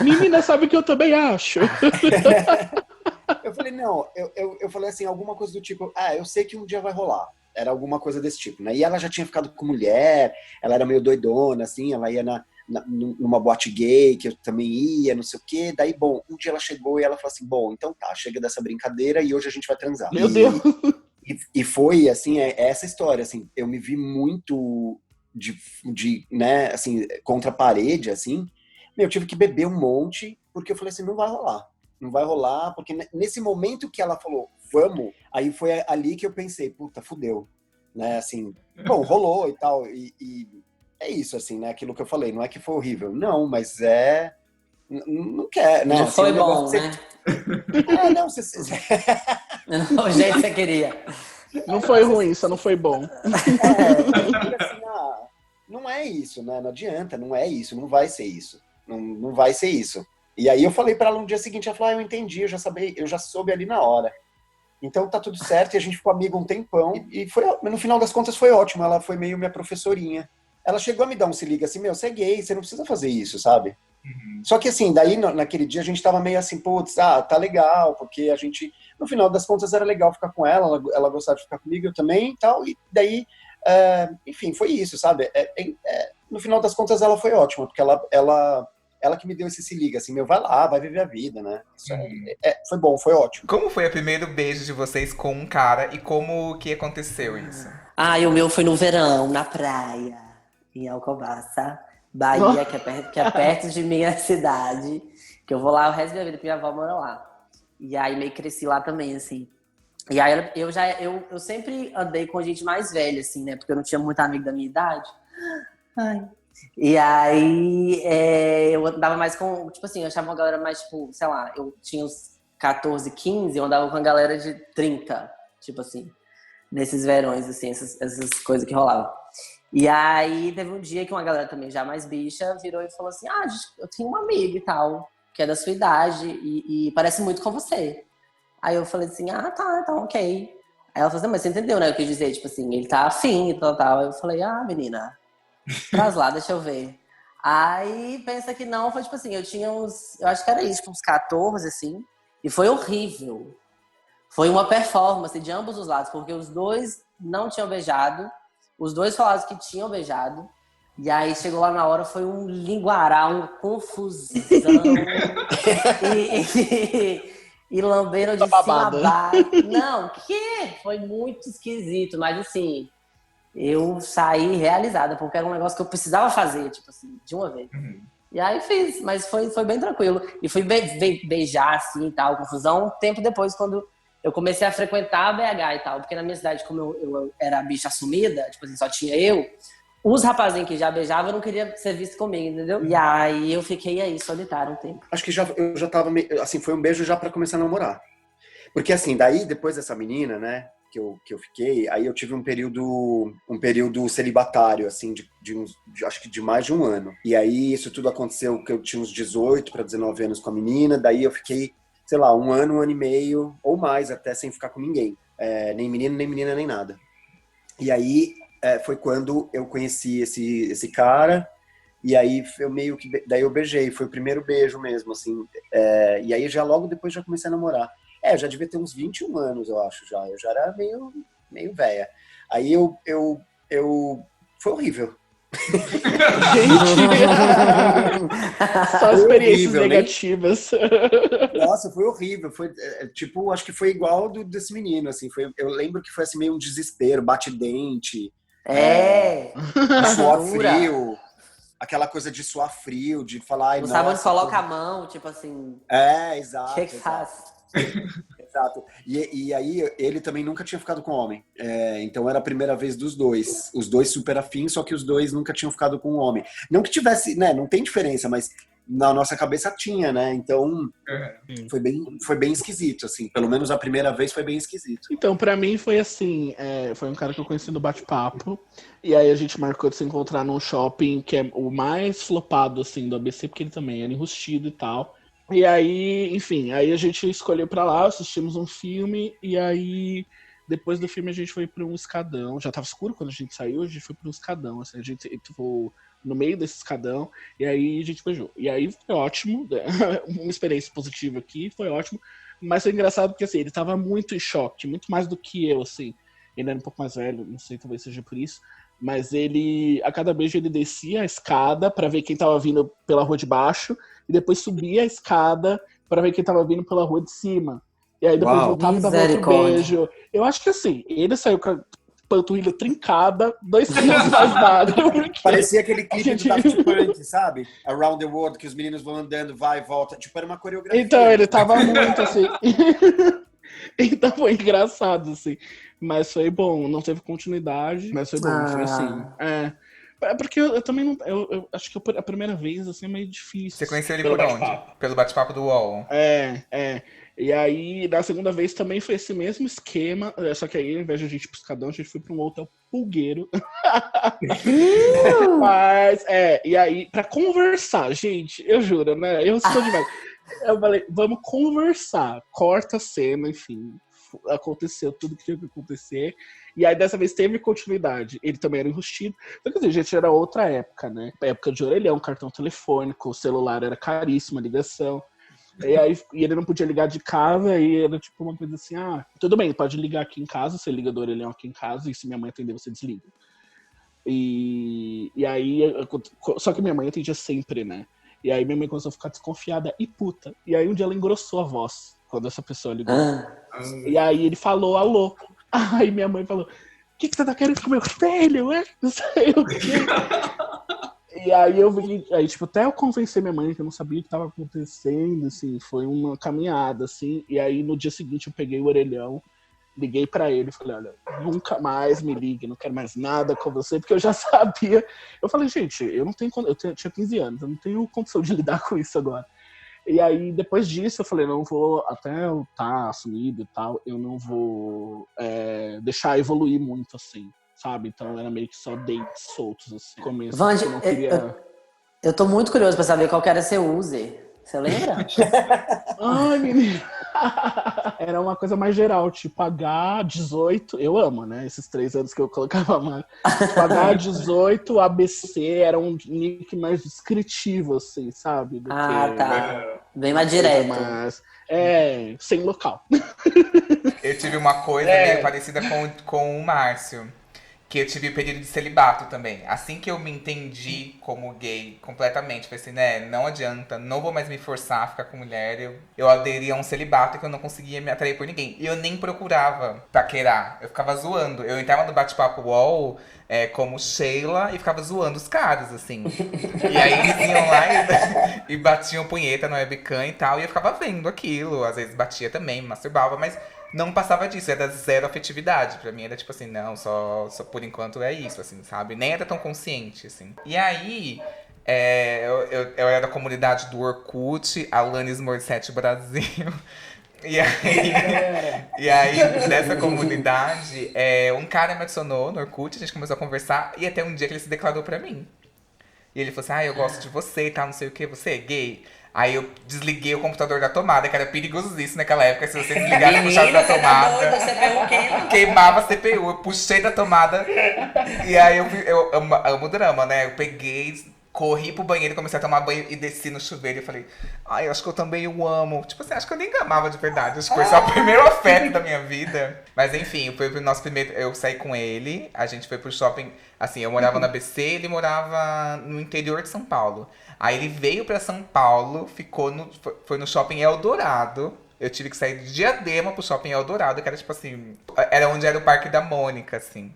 Menina, sabe que eu também acho. Eu falei, não, eu falei assim, alguma coisa do tipo, eu sei que um dia vai rolar. Era alguma coisa desse tipo, né? E ela já tinha ficado com mulher, ela era meio doidona, assim, ela ia numa boate gay, que eu também ia, não sei o quê. Daí, bom, um dia ela chegou e ela falou assim, bom, então tá, chega dessa brincadeira e hoje a gente vai transar. Meu Deus! E foi, assim, essa história, assim, eu me vi muito né, assim, contra a parede, assim. Eu tive que beber um monte, porque eu falei assim, não vai rolar. Não vai rolar, porque nesse momento que ela falou, vamos, aí foi ali que eu pensei, puta, fudeu. Né, assim, bom, rolou e tal, e é isso, assim, né, aquilo que eu falei, não é que foi horrível, não, mas não quer, né. Não assim, foi um bom, negócio né? não, O jeito que você queria. Não foi ruim, só não foi bom. assim, não é isso, né, não adianta, não é isso, não vai ser isso, não vai ser isso. E aí eu falei pra ela no dia seguinte, ela falou, eu entendi, eu já soube ali na hora. Então tá tudo certo, e a gente ficou amigo um tempão, e foi, no final das contas foi ótimo, ela foi meio minha professorinha. Ela chegou a me dar um se liga assim, você é gay, você não precisa fazer isso, sabe? Uhum. Só que assim, daí naquele dia a gente tava meio assim, putz, tá legal, porque a gente, no final das contas era legal ficar com ela gostava de ficar comigo, eu também e tal, e daí, enfim, foi isso, sabe? No final das contas ela foi ótima, porque ela que me deu esse se liga, assim, vai lá, vai viver a vida, né? Isso foi bom, foi ótimo. Como foi o primeiro beijo de vocês com um cara e como que aconteceu isso? E o meu foi no verão, na praia, em Alcobaça, Bahia, que é perto de minha cidade, que eu vou lá o resto da minha vida, porque minha avó mora lá. E aí meio que cresci lá também, assim. E aí eu sempre andei com gente mais velha, assim, né? Porque eu não tinha muito amigo da minha idade. Ai. E aí eu andava mais com, tipo assim, eu achava uma galera mais, tipo, sei lá, eu tinha uns 14, 15, eu andava com a galera de 30, tipo assim, nesses verões, assim, essas coisas que rolavam. E aí teve um dia que uma galera também já mais bicha virou e falou assim, eu tenho um amigo e tal, que é da sua idade e parece muito com você. Aí eu falei assim, tá, então ok. Aí ela falou assim, mas você entendeu, né? Eu quis dizer, tipo assim, ele tá afim e tal. Eu falei, menina, traz lá, deixa eu ver. Aí pensa que não, foi tipo assim, eu acho que era isso, uns 14, assim, e foi horrível. Foi uma performance de ambos os lados, porque os dois não tinham beijado, os dois falaram que tinham beijado, e aí chegou lá na hora, foi um linguará, uma confusão, e lamberam de cima a baixo. Não, foi muito esquisito, mas assim, eu saí realizada, porque era um negócio que eu precisava fazer, tipo assim, de uma vez. Uhum. E aí fiz, mas foi bem tranquilo. E fui beijar, assim, e tal, confusão, um tempo depois, quando eu comecei a frequentar a BH e tal, porque na minha cidade, como eu era bicha assumida, tipo assim, só tinha eu, os rapazinhos que já beijavam não queriam ser visto comigo, entendeu? E aí eu fiquei aí, solitário um tempo. Acho que eu já tava, assim, foi um beijo já pra começar a namorar. Porque assim, daí, depois dessa menina, né, que eu fiquei, aí eu tive um período celibatário, assim, acho que de mais de um ano. E aí isso tudo aconteceu que eu tinha uns 18 para 19 anos com a menina, daí eu fiquei, sei lá, um ano e meio, ou mais até, sem ficar com ninguém. Nem menino, nem menina, nem nada. E aí foi quando eu conheci esse cara, e aí eu meio que, daí eu beijei, foi o primeiro beijo mesmo, assim. E aí já logo depois já comecei a namorar. Eu já devia ter uns 21 anos, eu acho, já. Eu já era meio velha. Aí foi horrível. Gente! Só experiências horrível, negativas. Nossa, foi horrível. Foi, tipo, acho que foi igual desse menino, assim. Eu lembro que foi assim, meio um desespero, bate-dente. Suar frio. Aquela coisa de suar frio, de falar... Não sabe onde coloca a mão, tipo assim... Exato. O que faz? Exato. E aí ele também nunca tinha ficado com homem. Então era a primeira vez dos dois. Os dois super afins, só que os dois nunca tinham ficado com um homem. Não que tivesse, né? Não tem diferença, mas na nossa cabeça tinha, né? Então foi bem esquisito, assim. Pelo menos a primeira vez foi bem esquisito. Então, pra mim foi assim, foi um cara que eu conheci no bate-papo. E aí a gente marcou de se encontrar num shopping que é o mais flopado, assim, do ABC, porque ele também era enrustido e tal. E aí, enfim, aí a gente escolheu pra lá, assistimos um filme, e aí depois do filme a gente foi pra um escadão. Já tava escuro quando a gente saiu, a gente foi pra um escadão, assim, a gente ficou no meio desse escadão, e aí a gente beijou. E aí foi ótimo, uma experiência positiva aqui, foi ótimo, mas foi engraçado porque, assim, ele tava muito em choque, muito mais do que eu, assim. Ele era um pouco mais velho, não sei, talvez seja por isso. Mas ele, a cada beijo, ele descia a escada pra ver quem tava vindo pela rua de baixo, e depois subia a escada pra ver quem tava vindo pela rua de cima. E aí depois Uau. voltava e dava outro Misericórdia. beijo. Eu acho que assim, ele saiu com a panturrilha trincada, 2 quilos mais magro. porque- Parecia aquele clipe Gente- do Daft Punk, sabe? Around the World, que os meninos vão andando, vai e volta. Tipo, era uma coreografia. Então, ele tava muito assim. Então foi engraçado, assim. Mas foi bom, não teve continuidade, mas foi bom, foi assim. É porque eu também não. Eu acho que a primeira vez, assim, é meio difícil. Você conheceu ele pelo por onde? bate-papo. Pelo bate-papo do UOL. É. E aí, da segunda vez também foi esse mesmo esquema, só que aí, ao invés de a gente ir pro Escadão, a gente foi pra um hotel pulgueiro. Mas, e aí, pra conversar, gente, eu juro, né? Eu sou demais. Eu falei, vamos conversar. Corta a cena, enfim. Aconteceu tudo que tinha que acontecer. E aí, dessa vez, teve continuidade. Ele também era enrustido. Então, quer dizer, gente, era outra época, né? Época de orelhão, cartão telefônico, o celular era caríssimo, a ligação. E ele não podia ligar de casa, e era tipo uma coisa assim, tudo bem, pode ligar aqui em casa, você liga do orelhão aqui em casa, e se minha mãe atender, você desliga. E aí, só que minha mãe atendia sempre, né? E aí minha mãe começou a ficar desconfiada e puta. E aí um dia ela engrossou a voz, quando essa pessoa ligou. E aí ele falou, alô. Aí minha mãe falou, o que você tá querendo com meu filho? Não sei o quê. E aí eu vim, tipo, até eu convencer minha mãe que eu não sabia o que tava acontecendo, assim, foi uma caminhada, assim. E aí no dia seguinte eu peguei o orelhão, liguei pra ele e falei, olha, nunca mais me ligue, não quero mais nada com você, porque eu já sabia. Eu falei, gente, tinha 15 anos, eu não tenho condição de lidar com isso agora. E aí, depois disso, eu falei, não vou, até eu estar assumido e tal, eu não vou deixar evoluir muito, assim, sabe? Então era meio que só dates soltos, assim, no começo. Vande, eu não queria... eu tô muito curioso pra saber qual que era seu user. Você lembra? Ai, menino. Era uma coisa mais geral, tipo H18, eu amo, né? Esses 3 anos que eu colocava mais. Tipo H18, ABC, era um nick mais descritivo, assim, sabe? Do Tá. Bem mais direto. Mas, sem local. Eu tive uma coisa meio parecida com o Márcio. Que eu tive período de celibato também. Assim que eu me entendi como gay completamente, falei assim, né, não adianta, não vou mais me forçar a ficar com mulher. Eu aderi a um celibato que eu não conseguia me atrair por ninguém. E eu nem procurava paquerar. Eu ficava zoando. Eu entrava no bate-papo UOL como Sheila e ficava zoando os caras, assim. E aí eles iam lá e batiam punheta no webcam e tal. E eu ficava vendo aquilo. Às vezes batia também, me masturbava, mas... não passava disso, era zero afetividade. Pra mim era tipo assim, não, só por enquanto é isso, assim, sabe? Nem era tão consciente, assim. E aí, eu era da comunidade do Orkut, Alanis Morissette Brasil. E aí, nessa comunidade, um cara me adicionou no Orkut, a gente começou a conversar, e até um dia que ele se declarou pra mim. E ele falou assim, eu gosto de você e tal, não sei o que, você é gay? Aí eu desliguei o computador da tomada, que era perigosíssimo naquela época. Se você desligasse a puxada da tomada, queimava a CPU. Eu puxei da tomada. E aí eu amo drama, né? Eu peguei, corri pro banheiro, comecei a tomar banho e desci no chuveiro. E falei, eu acho que eu também o amo. Tipo assim, acho que eu nem amava de verdade. Acho que foi só o primeiro afeto da minha vida. Mas enfim, foi o nosso primeiro. Eu saí com ele, a gente foi pro shopping. Assim, eu morava na ABC, ele morava no interior de São Paulo. Aí ele veio pra São Paulo, foi no shopping Eldorado. Eu tive que sair de Diadema pro shopping Eldorado, que era tipo assim, era onde era o Parque da Mônica, assim.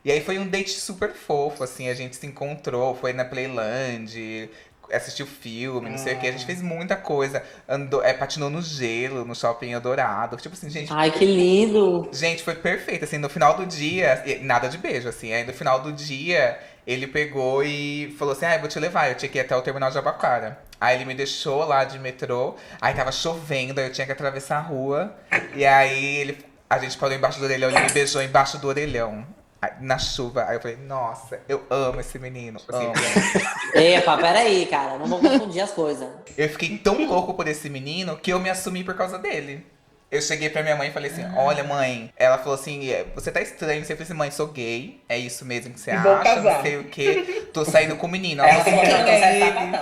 E aí foi um date super fofo, assim, a gente se encontrou, foi na Playland, assistiu filme, não sei o que, a gente fez muita coisa. Andou, patinou no gelo, no shopping Eldorado. Tipo assim, gente. Ai, que lindo! Gente, foi perfeito, assim, no final do dia, nada de beijo, assim, aí no final do dia, ele pegou e falou assim, eu vou te levar, eu tinha que ir até o terminal de Jabaquara. Aí ele me deixou lá de metrô, aí tava chovendo, aí eu tinha que atravessar a rua, e aí a gente parou embaixo do orelhão, ele me beijou embaixo do orelhão. Na chuva, aí eu falei, nossa, eu amo esse menino, amo. Epa, peraí, cara, não vou confundir as coisas. Eu fiquei tão louco por esse menino que eu me assumi por causa dele. Eu cheguei pra minha mãe e falei assim, olha mãe, ela falou assim, você tá estranho, você falou assim, mãe, sou gay, é isso mesmo que você acha, não sei o quê, tô saindo com o menino. Ela falou assim, quem é ele?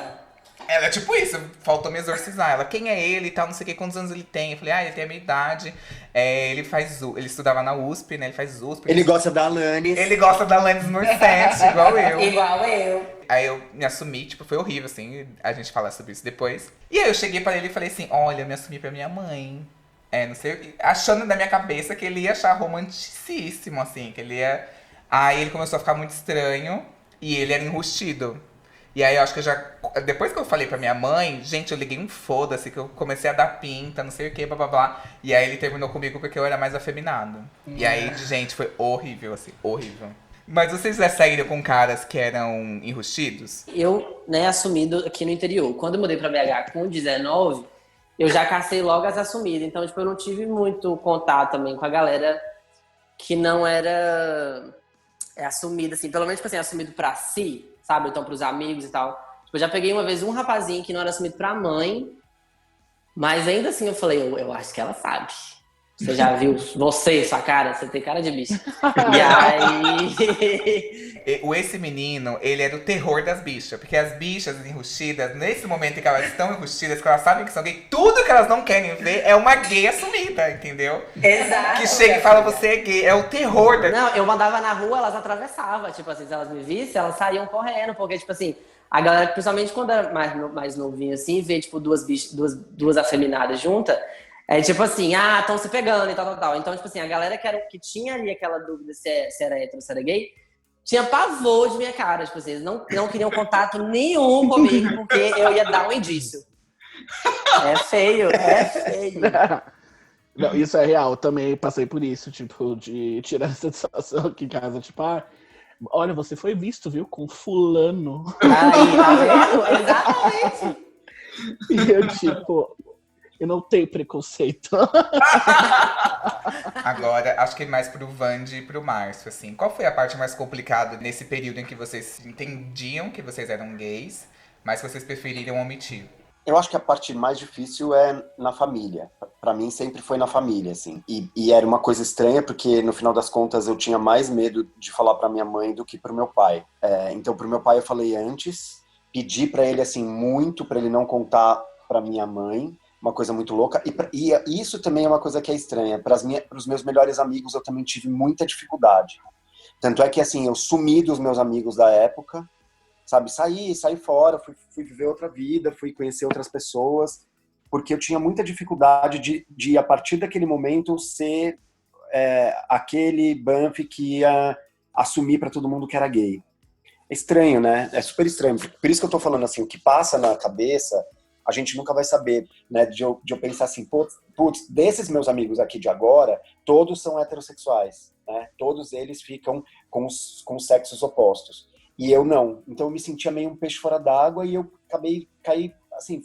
Ela é tipo isso, faltou me exorcizar. Ela, quem é ele e tal, não sei o que, quantos anos ele tem. Eu falei, ele tem a minha idade. Ele estudava na USP, né? Ele faz USP. Ele gosta da Alanis. Ele gosta da Alanis Morissette, igual eu. Igual eu. Aí eu me assumi, tipo, foi horrível, assim, a gente falar sobre isso depois. E aí eu cheguei pra ele e falei assim, olha, eu me assumi pra minha mãe. Não sei, achando na minha cabeça que ele ia achar romanticíssimo, assim, que ele ia... Aí ele começou a ficar muito estranho e ele era enrustido. E aí eu acho que depois que eu falei pra minha mãe, gente, eu liguei um foda-se, que eu comecei a dar pinta, não sei o que, blá blá blá. E aí ele terminou comigo porque eu era mais afeminado. E aí, gente, foi horrível, assim, horrível. Mas vocês já saíram com caras que eram enrustidos? Eu, né, assumido aqui no interior. Quando eu mudei pra BH com 19, eu já cacei logo as assumidas. Então, tipo, eu não tive muito contato também com a galera que não era assumida, assim. Pelo menos, tipo assim, assumido pra si, sabe? Então, pros amigos e tal. Tipo, eu já peguei uma vez um rapazinho que não era assumido pra mãe. Mas ainda assim eu falei, eu acho que ela sabe. Você já viu sua cara? Você tem cara de bicho. E aí... Esse menino, ele é do terror das bichas. Porque as bichas enrustidas, nesse momento em que elas estão enrustidas, que elas sabem que são gay, tudo que elas não querem ver é uma gay assumida, entendeu? Exato. Que chega e fala, você é gay. É o terror da... Não, eu mandava na rua, elas atravessavam. Tipo assim, se elas me vissem, elas saíam correndo. Porque, tipo assim, a galera, principalmente quando era mais novinho assim, vê, tipo, duas afeminadas juntas. É tipo assim, estão se pegando e tal. Então, tipo assim, a galera que tinha ali aquela dúvida se era hétero ou se era gay, tinha pavor de minha cara. Tipo assim, eles não queriam contato nenhum comigo, porque eu ia dar um indício. É feio. Não, isso é real, eu também passei por isso, tipo, de tirar essa satisfação aqui em casa, tipo, olha, você foi visto, viu, com fulano. Aí, tá vendo? Exatamente. E eu, tipo... Eu não tenho preconceito. Agora, acho que mais pro Vande e pro Márcio, assim. Qual foi a parte mais complicada nesse período em que vocês entendiam que vocês eram gays, mas que vocês preferiram omitir? Eu acho que a parte mais difícil é na família. Pra mim sempre foi na família, assim. E era uma coisa estranha, porque no final das contas eu tinha mais medo de falar pra minha mãe do que pro meu pai. Então pro meu pai eu falei antes, pedi pra ele, assim, muito pra ele não contar pra minha mãe. Uma coisa muito louca. E isso também é uma coisa que é estranha. Para os meus melhores amigos, eu também tive muita dificuldade. Tanto é que, assim, eu sumi dos meus amigos da época, sabe? Saí fora, fui viver outra vida, fui conhecer outras pessoas, porque eu tinha muita dificuldade de a partir daquele momento, ser aquele Banff que ia assumir para todo mundo que era gay. É estranho, né? É super estranho. Por isso que eu tô falando, assim, o que passa na cabeça... a gente nunca vai saber, né, de eu pensar assim, putz, desses meus amigos aqui de agora, todos são heterossexuais, né, todos eles ficam com os sexos opostos, e eu não, então eu me sentia meio um peixe fora d'água, e eu caí, assim,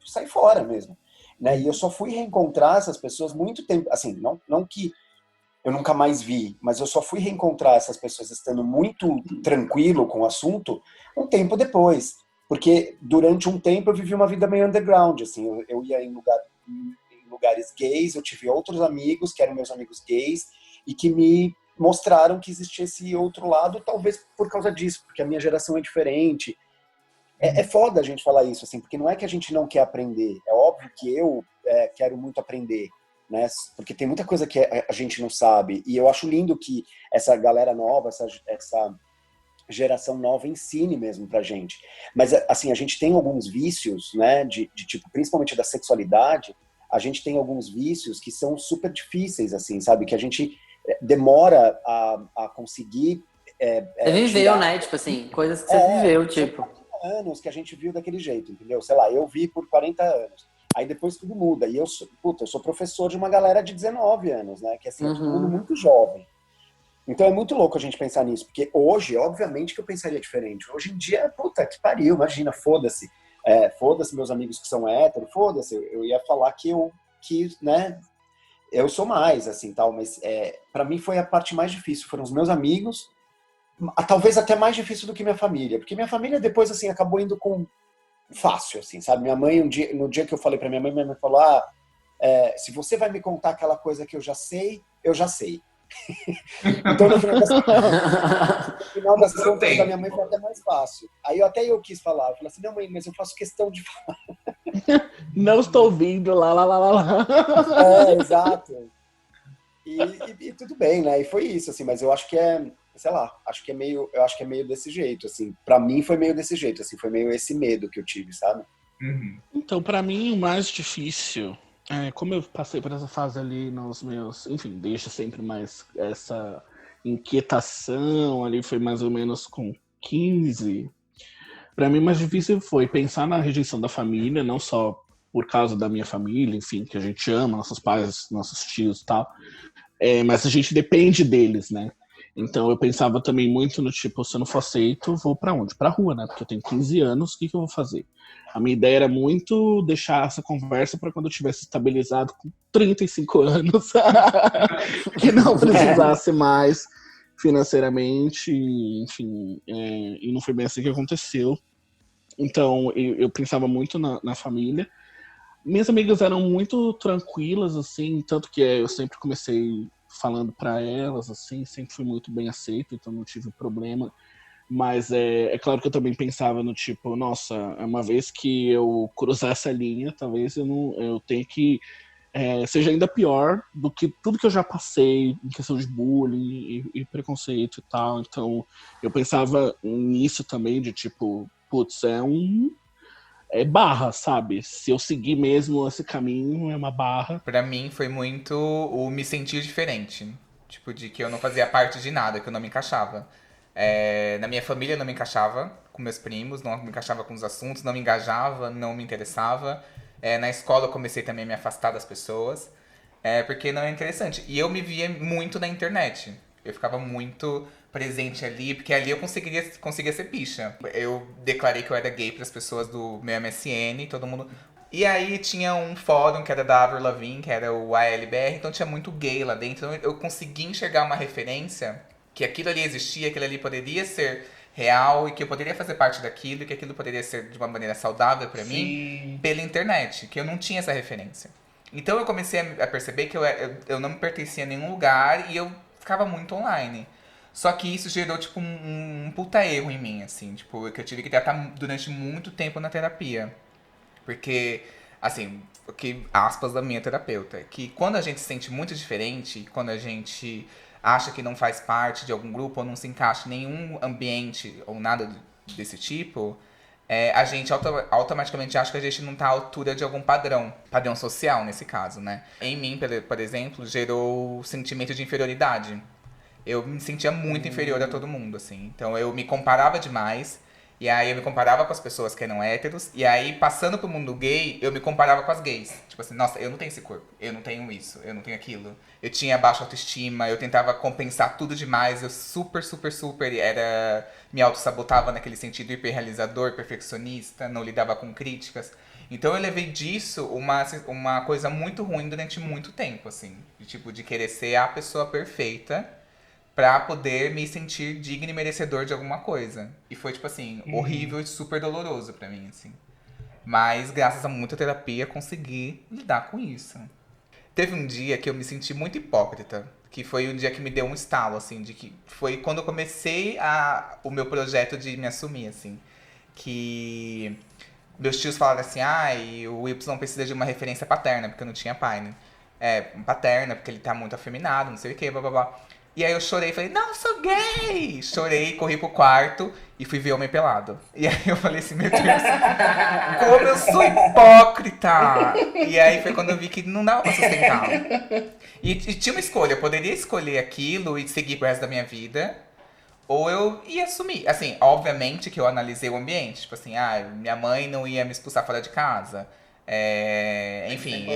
saí fora mesmo, né, e eu só fui reencontrar essas pessoas muito tempo, assim, não que eu nunca mais vi, mas eu só fui reencontrar essas pessoas estando muito tranquilo com o assunto um tempo depois. Porque durante um tempo eu vivi uma vida meio underground, assim, eu ia em lugares gays, eu tive outros amigos que eram meus amigos gays e que me mostraram que existia esse outro lado, talvez por causa disso, porque a minha geração é diferente. É foda a gente falar isso, assim, porque não é que a gente não quer aprender, é óbvio que eu quero muito aprender, né, porque tem muita coisa que a gente não sabe, e eu acho lindo que essa galera nova, essa geração nova ensine mesmo pra gente. Mas, assim, a gente tem alguns vícios, né, de tipo, principalmente da sexualidade, a gente tem alguns vícios que são super difíceis, assim, sabe? Que a gente demora a conseguir... Você viveu, né? Tipo assim, coisas que você viveu, tipo... anos que a gente viu daquele jeito, entendeu? Sei lá, eu vi por 40 anos. Aí depois tudo muda. E eu sou professor de uma galera de 19 anos, né? Que, assim, é todo mundo muito jovem. Então é muito louco a gente pensar nisso, porque hoje, obviamente que eu pensaria diferente. Hoje em dia, puta que pariu, imagina, foda-se. Foda-se meus amigos que são héteros, foda-se. Eu ia falar né, eu sou mais, assim, tal, mas pra mim foi a parte mais difícil, foram os meus amigos, talvez até mais difícil do que minha família, porque minha família depois, assim, acabou indo com fácil, assim, sabe? Minha mãe, no dia que eu falei pra minha mãe falou, se você vai me contar aquela coisa que eu já sei, eu já sei. Então, no final das contas, da minha mãe foi até mais fácil. Aí até eu quis falar. Eu falei assim, não, mãe, mas eu faço questão de falar. Não estou ouvindo, lá. Exato. E tudo bem, né? E foi isso, assim, mas eu acho que sei lá, eu acho que é meio desse jeito, assim. Pra mim foi meio desse jeito, assim, foi meio esse medo que eu tive, sabe? Então, pra mim, o mais difícil, como eu passei por essa fase ali nos meus, enfim, deixa sempre mais essa inquietação ali, foi mais ou menos com 15. Pra mim, o mais difícil foi pensar na rejeição da família, não só por causa da minha família, enfim, que a gente ama, nossos pais, nossos tios e tal, mas a gente depende deles, né? Então eu pensava também muito no tipo, se eu não for aceito, vou pra onde? Pra rua, né? Porque eu tenho 15 anos, o que eu vou fazer? A minha ideia era muito deixar essa conversa para quando eu tivesse estabilizado com 35 anos, que não precisasse mais financeiramente, enfim, e não foi bem assim que aconteceu. Então eu pensava muito na família. Minhas amigas eram muito tranquilas, assim, tanto que eu sempre comecei falando para elas, assim, sempre fui muito bem aceito, então não tive problema. Mas é claro que eu também pensava no tipo, nossa, uma vez que eu cruzar essa linha, talvez eu tenha que seja ainda pior do que tudo que eu já passei em questão de bullying e preconceito e tal. Então eu pensava nisso também, de tipo, putz, barra, sabe? Se eu seguir mesmo esse caminho, é uma barra. Pra mim foi muito o me sentir diferente. Tipo, de que eu não fazia parte de nada, que eu não me encaixava. Na minha família eu não me encaixava com meus primos, não me encaixava com os assuntos, não me engajava, não me interessava. Na escola eu comecei também a me afastar das pessoas, porque não é interessante. E eu me via muito na internet. Eu ficava muito presente ali, porque ali eu conseguia ser bicha. Eu declarei que eu era gay para as pessoas do meu MSN, todo mundo... E aí tinha um fórum que era da Avril Lavigne, que era o ALBR, então tinha muito gay lá dentro. Então eu consegui enxergar uma referência, que aquilo ali existia, aquilo ali poderia ser real e que eu poderia fazer parte daquilo e que aquilo poderia ser de uma maneira saudável pra mim pela internet, que eu não tinha essa referência. Então eu comecei a perceber que eu não me pertencia a nenhum lugar e eu ficava muito online. Só que isso gerou, tipo, um puta erro em mim, assim, tipo, que eu tive que tratar durante muito tempo na terapia. Porque, assim, que aspas da minha terapeuta, que quando a gente se sente muito diferente, quando a gente acha que não faz parte de algum grupo ou não se encaixa em nenhum ambiente ou nada desse tipo, a gente automaticamente acha que a gente não tá à altura de algum padrão social nesse caso, né? Em mim, por exemplo, gerou sentimento de inferioridade. Eu me sentia muito inferior a todo mundo, assim. Então eu me comparava demais. E aí eu me comparava com as pessoas que eram héteros. E aí, passando pro mundo gay, eu me comparava com as gays. Tipo assim, nossa, eu não tenho esse corpo. Eu não tenho isso. Eu não tenho aquilo. Eu tinha baixa autoestima. Eu tentava compensar tudo demais. Eu super me auto-sabotava naquele sentido hiperrealizador, perfeccionista. Não lidava com críticas. Então eu levei disso uma coisa muito ruim durante muito tempo, assim. De querer ser a pessoa perfeita pra poder me sentir digno e merecedor de alguma coisa. E foi, tipo assim, horrível e super doloroso pra mim, assim. Mas, graças a muita terapia, consegui lidar com isso. Teve um dia que eu me senti muito hipócrita. Que foi um dia que me deu um estalo, assim. Que foi quando eu comecei o meu projeto de me assumir, assim. Que meus tios falaram assim, o Y precisa de uma referência paterna, porque eu não tinha pai, né? Paterna, porque ele tá muito afeminado, não sei o que, blá blá blá. E aí eu chorei, falei, não, sou gay! Chorei, corri pro quarto e fui ver Homem Pelado. E aí eu falei assim, meu Deus, como eu sou hipócrita! E aí foi quando eu vi que não dava pra sustentar. E tinha uma escolha, eu poderia escolher aquilo e seguir pro resto da minha vida, ou eu ia assumir. Assim, obviamente que eu analisei o ambiente, tipo assim, minha mãe não ia me expulsar fora de casa. Enfim,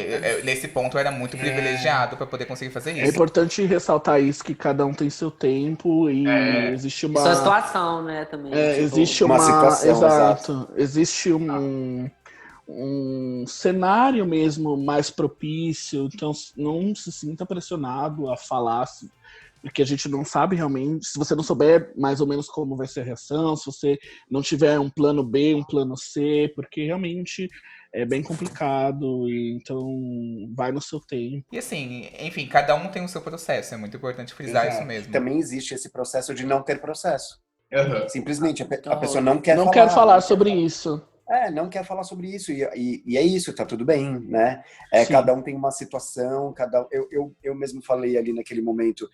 nesse ponto eu era muito privilegiado pra poder conseguir fazer isso. É importante ressaltar isso, que cada um tem seu tempo e existe uma... Sua situação, né, também. Existe uma situação, exato. Existe um cenário mesmo mais propício, então não se sinta pressionado a falar, porque a gente não sabe realmente, se você não souber mais ou menos como vai ser a reação, se você não tiver um plano B, um plano C, porque realmente é bem complicado, e então vai no seu tempo. E assim, enfim, cada um tem o seu processo, é muito importante frisar isso Exato. mesmo. Também existe esse processo de não ter processo. Aham. Simplesmente a pessoa não quer Não falar. quero falar não quer sobre falar. isso. Não quer falar sobre isso, e é isso, tá tudo bem, né? Sim. Cada um tem uma situação, eu mesmo falei ali naquele momento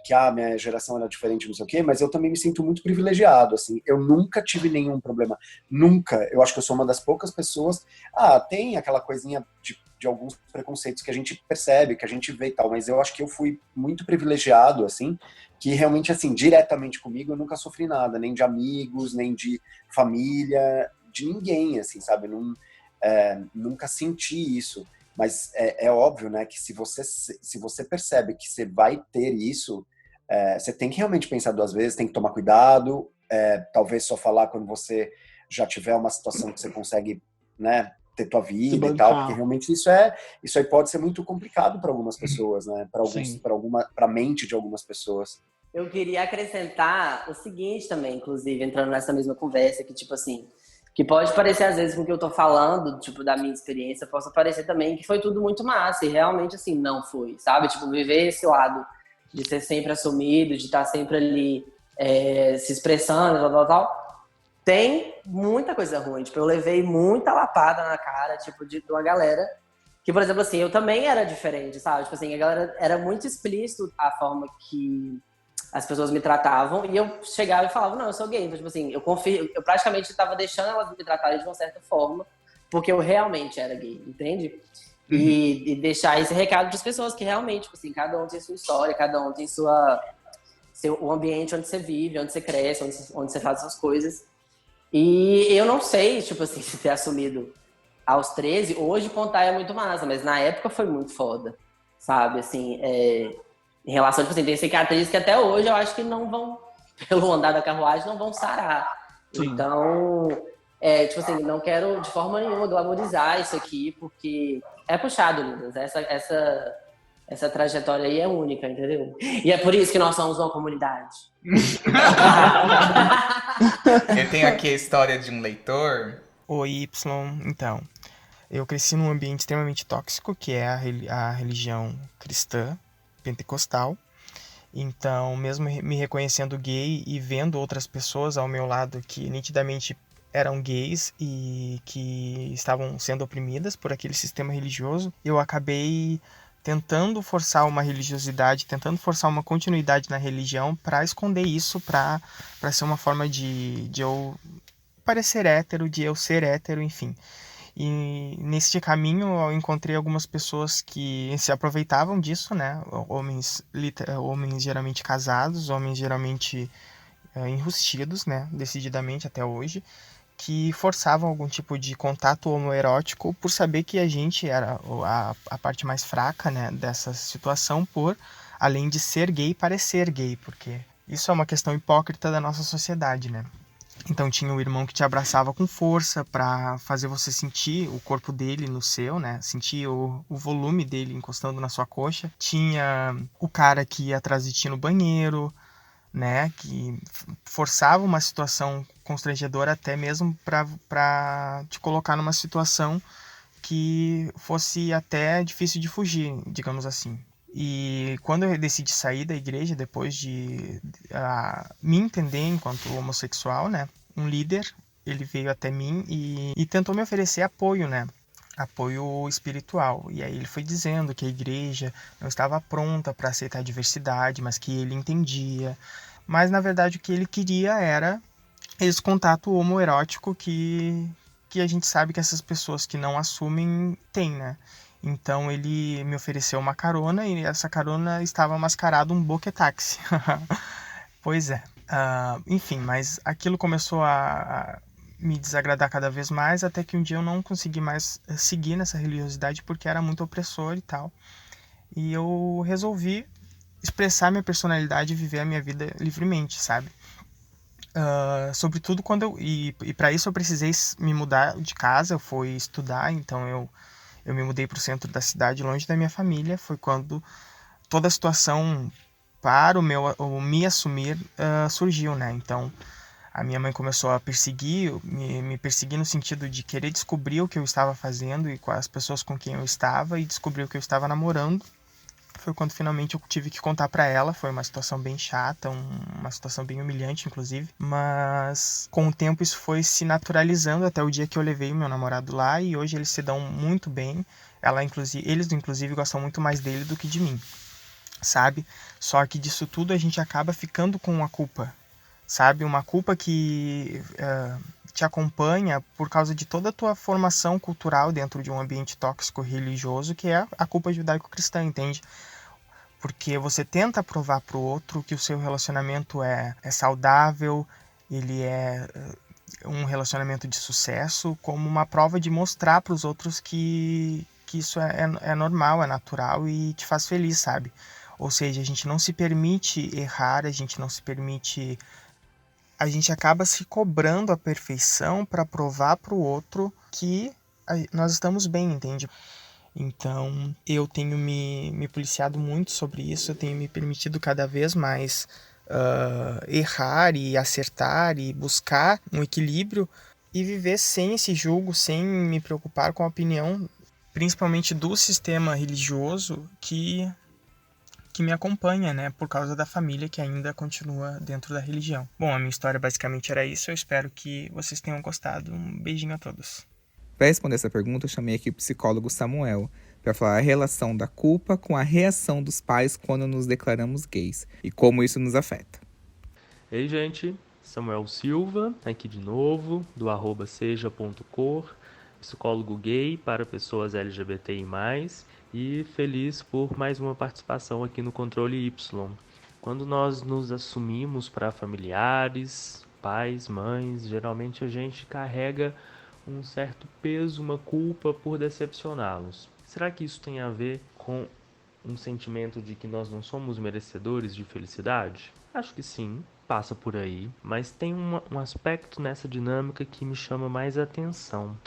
que a minha geração era diferente, não sei o quê, mas eu também me sinto muito privilegiado, assim, eu nunca tive nenhum problema, nunca, eu acho que eu sou uma das poucas pessoas, tem aquela coisinha de alguns preconceitos que a gente percebe, que a gente vê e tal, mas eu acho que eu fui muito privilegiado, assim, que realmente, assim, diretamente comigo eu nunca sofri nada, nem de amigos, nem de família, de ninguém, assim, sabe? Nunca senti isso. Mas é óbvio, né, que se você percebe que você vai ter isso, você tem que realmente pensar duas vezes, tem que tomar cuidado, talvez só falar quando você já tiver uma situação que você consegue, né, ter tua vida e tal, porque realmente isso aí pode ser muito complicado para algumas pessoas, né, para a mente de algumas pessoas. Eu queria acrescentar o seguinte também, inclusive, entrando nessa mesma conversa, que tipo assim, que pode parecer às vezes com o que eu tô falando, tipo, da minha experiência, possa parecer também que foi tudo muito massa, e realmente assim, não foi, sabe? Tipo, viver esse lado de ser sempre assumido, de estar sempre ali se expressando, tal. Tem muita coisa ruim, tipo, eu levei muita lapada na cara, tipo, de uma galera que, por exemplo, assim, eu também era diferente, sabe? Tipo assim, a galera era muito explícito a forma que as pessoas me tratavam, e eu chegava e falava, não, eu sou gay. Então, tipo assim, eu praticamente estava deixando elas me tratarem de uma certa forma, porque eu realmente era gay, entende? E deixar esse recado para as pessoas, que realmente, tipo assim, cada um tem sua história, cada um tem o ambiente onde você vive, onde você cresce, onde você faz essas coisas. E eu não sei, tipo assim, se ter assumido aos 13, hoje contar é muito massa, mas na época foi muito foda, sabe? Assim, em relação, tipo assim, tem cicatrizes que até hoje eu acho que não vão, pelo andar da carruagem, não vão sarar. Sim. Então, tipo assim, não quero de forma nenhuma glamorizar isso aqui, porque é puxado, Lucas. Essa trajetória aí é única, entendeu? E é por isso que nós somos uma comunidade. Eu tenho aqui a história de um leitor. Oi, Y. Então, eu cresci num ambiente extremamente tóxico, que é a religião cristã pentecostal. Então, mesmo me reconhecendo gay e vendo outras pessoas ao meu lado que nitidamente eram gays e que estavam sendo oprimidas por aquele sistema religioso, eu acabei tentando forçar uma religiosidade, tentando forçar uma continuidade na religião para esconder isso, para ser uma forma de eu parecer hétero, de eu ser hétero, enfim. E nesse caminho eu encontrei algumas pessoas que se aproveitavam disso, né? Homens geralmente casados, homens geralmente enrustidos, né? Decididamente até hoje, que forçavam algum tipo de contato homoerótico por saber que a gente era a parte mais fraca, né, dessa situação, por, além de ser gay, parecer gay, porque isso é uma questão hipócrita da nossa sociedade, né? Então tinha o irmão que te abraçava com força para fazer você sentir o corpo dele no seu, né? Sentir o volume dele encostando na sua coxa. Tinha o cara que ia atrás de ti no banheiro, né? Que forçava uma situação constrangedora até mesmo para te colocar numa situação que fosse até difícil de fugir, digamos assim. E quando eu decidi sair da igreja, depois de me entender enquanto homossexual, né? Um líder, ele veio até mim e tentou me oferecer apoio, né? Apoio espiritual. E aí ele foi dizendo que a igreja não estava pronta para aceitar a diversidade, mas que ele entendia. Mas, na verdade, o que ele queria era esse contato homoerótico que a gente sabe que essas pessoas que não assumem têm, né? Então ele me ofereceu uma carona e essa carona estava mascarado um boquetáxi. Pois é. Enfim, mas aquilo começou a me desagradar cada vez mais, até que um dia eu não consegui mais seguir nessa religiosidade porque era muito opressor e tal. E eu resolvi expressar minha personalidade e viver a minha vida livremente, sabe? Sobretudo quando e para isso eu precisei me mudar de casa, eu fui estudar, então eu me mudei para o centro da cidade, longe da minha família. Foi quando toda a situação para o me assumir surgiu, né? Então, A minha mãe começou a me perseguir no sentido de querer descobrir o que eu estava fazendo e com as pessoas com quem eu estava, e descobrir o que eu estava namorando. Foi quando finalmente eu tive que contar pra ela. Foi uma situação bem chata, uma situação bem humilhante, inclusive. Mas com o tempo isso foi se naturalizando até o dia que eu levei o meu namorado lá, e hoje eles se dão muito bem. Eles, inclusive, gostam muito mais dele do que de mim, sabe? Só que disso tudo a gente acaba ficando com uma culpa, sabe? Uma culpa que te acompanha por causa de toda a tua formação cultural dentro de um ambiente tóxico religioso, que é a culpa judaico-cristã, entende? Porque você tenta provar pro outro que o seu relacionamento é saudável, ele é um relacionamento de sucesso, como uma prova de mostrar para os outros que isso é normal, é natural e te faz feliz, sabe? Ou seja, a gente não se permite errar, a gente não se permite... A gente acaba se cobrando a perfeição para provar para o outro que nós estamos bem, entende? Então, eu tenho me policiado muito sobre isso, eu tenho me permitido cada vez mais errar e acertar e buscar um equilíbrio e viver sem esse julgo, sem me preocupar com a opinião, principalmente do sistema religioso que me acompanha, né, por causa da família que ainda continua dentro da religião. Bom, a minha história basicamente era isso, eu espero que vocês tenham gostado. Um beijinho a todos. Para responder essa pergunta, eu chamei aqui o psicólogo Samuel para falar a relação da culpa com a reação dos pais quando nos declaramos gays e como isso nos afeta. Ei, gente, Samuel Silva, aqui de novo, do @seja.cor, psicólogo gay para pessoas LGBTI+, e feliz por mais uma participação aqui no Controle Y. Quando nós nos assumimos para familiares, pais, mães, geralmente a gente carrega um certo peso, uma culpa por decepcioná-los. Será que isso tem a ver com um sentimento de que nós não somos merecedores de felicidade? Acho que sim, passa por aí, mas tem um aspecto nessa dinâmica que me chama mais atenção,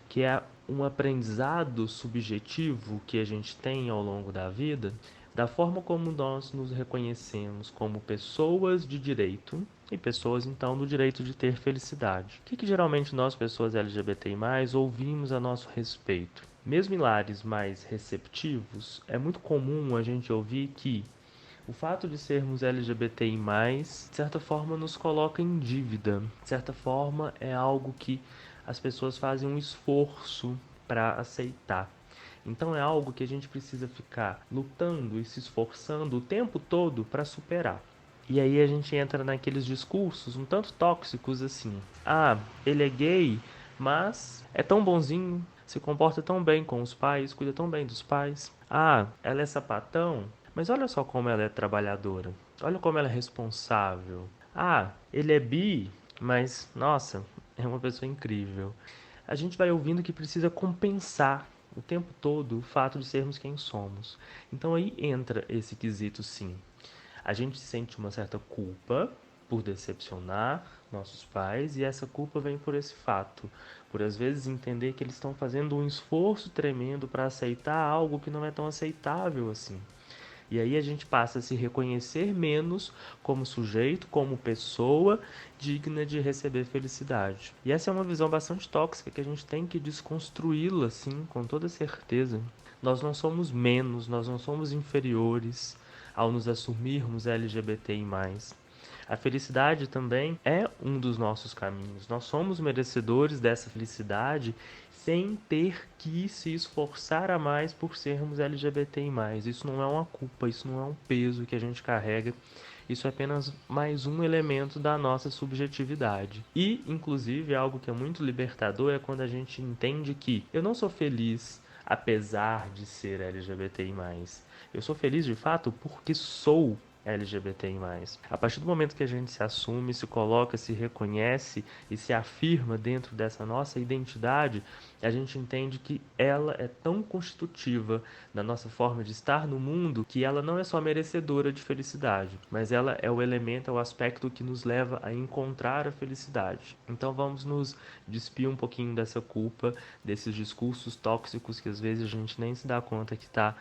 que é um aprendizado subjetivo que a gente tem ao longo da vida, da forma como nós nos reconhecemos como pessoas de direito e pessoas, então, do direito de ter felicidade. O que geralmente nós, pessoas LGBTI+, ouvimos a nosso respeito? Mesmo em lares mais receptivos, é muito comum a gente ouvir que o fato de sermos LGBTI+, de certa forma, nos coloca em dívida. De certa forma, é algo que as pessoas fazem um esforço para aceitar. Então é algo que a gente precisa ficar lutando e se esforçando o tempo todo para superar. E aí a gente entra naqueles discursos um tanto tóxicos assim. Ah, ele é gay, mas é tão bonzinho, se comporta tão bem com os pais, cuida tão bem dos pais. Ah, ela é sapatão, mas olha só como ela é trabalhadora. Olha como ela é responsável. Ah, ele é bi, mas, nossa, é uma pessoa incrível. A gente vai ouvindo que precisa compensar o tempo todo o fato de sermos quem somos. Então aí entra esse quesito, sim. A gente sente uma certa culpa por decepcionar nossos pais, e essa culpa vem por esse fato, por às vezes entender que eles estão fazendo um esforço tremendo para aceitar algo que não é tão aceitável assim. E aí a gente passa a se reconhecer menos como sujeito, como pessoa digna de receber felicidade. E essa é uma visão bastante tóxica que a gente tem que desconstruí-la, assim, com toda certeza. Nós não somos menos, nós não somos inferiores ao nos assumirmos LGBTI+. A felicidade também é um dos nossos caminhos. Nós somos merecedores dessa felicidade sem ter que se esforçar a mais por sermos LGBTI+. Isso não é uma culpa, isso não é um peso que a gente carrega. Isso é apenas mais um elemento da nossa subjetividade. E, inclusive, algo que é muito libertador é quando a gente entende que eu não sou feliz apesar de ser LGBTI+. Eu sou feliz, de fato, porque sou LGBTI+. A partir do momento que a gente se assume, se coloca, se reconhece e se afirma dentro dessa nossa identidade, a gente entende que ela é tão constitutiva da nossa forma de estar no mundo que ela não é só merecedora de felicidade, mas ela é o elemento, é o aspecto que nos leva a encontrar a felicidade. Então vamos nos despir um pouquinho dessa culpa, desses discursos tóxicos que às vezes a gente nem se dá conta que está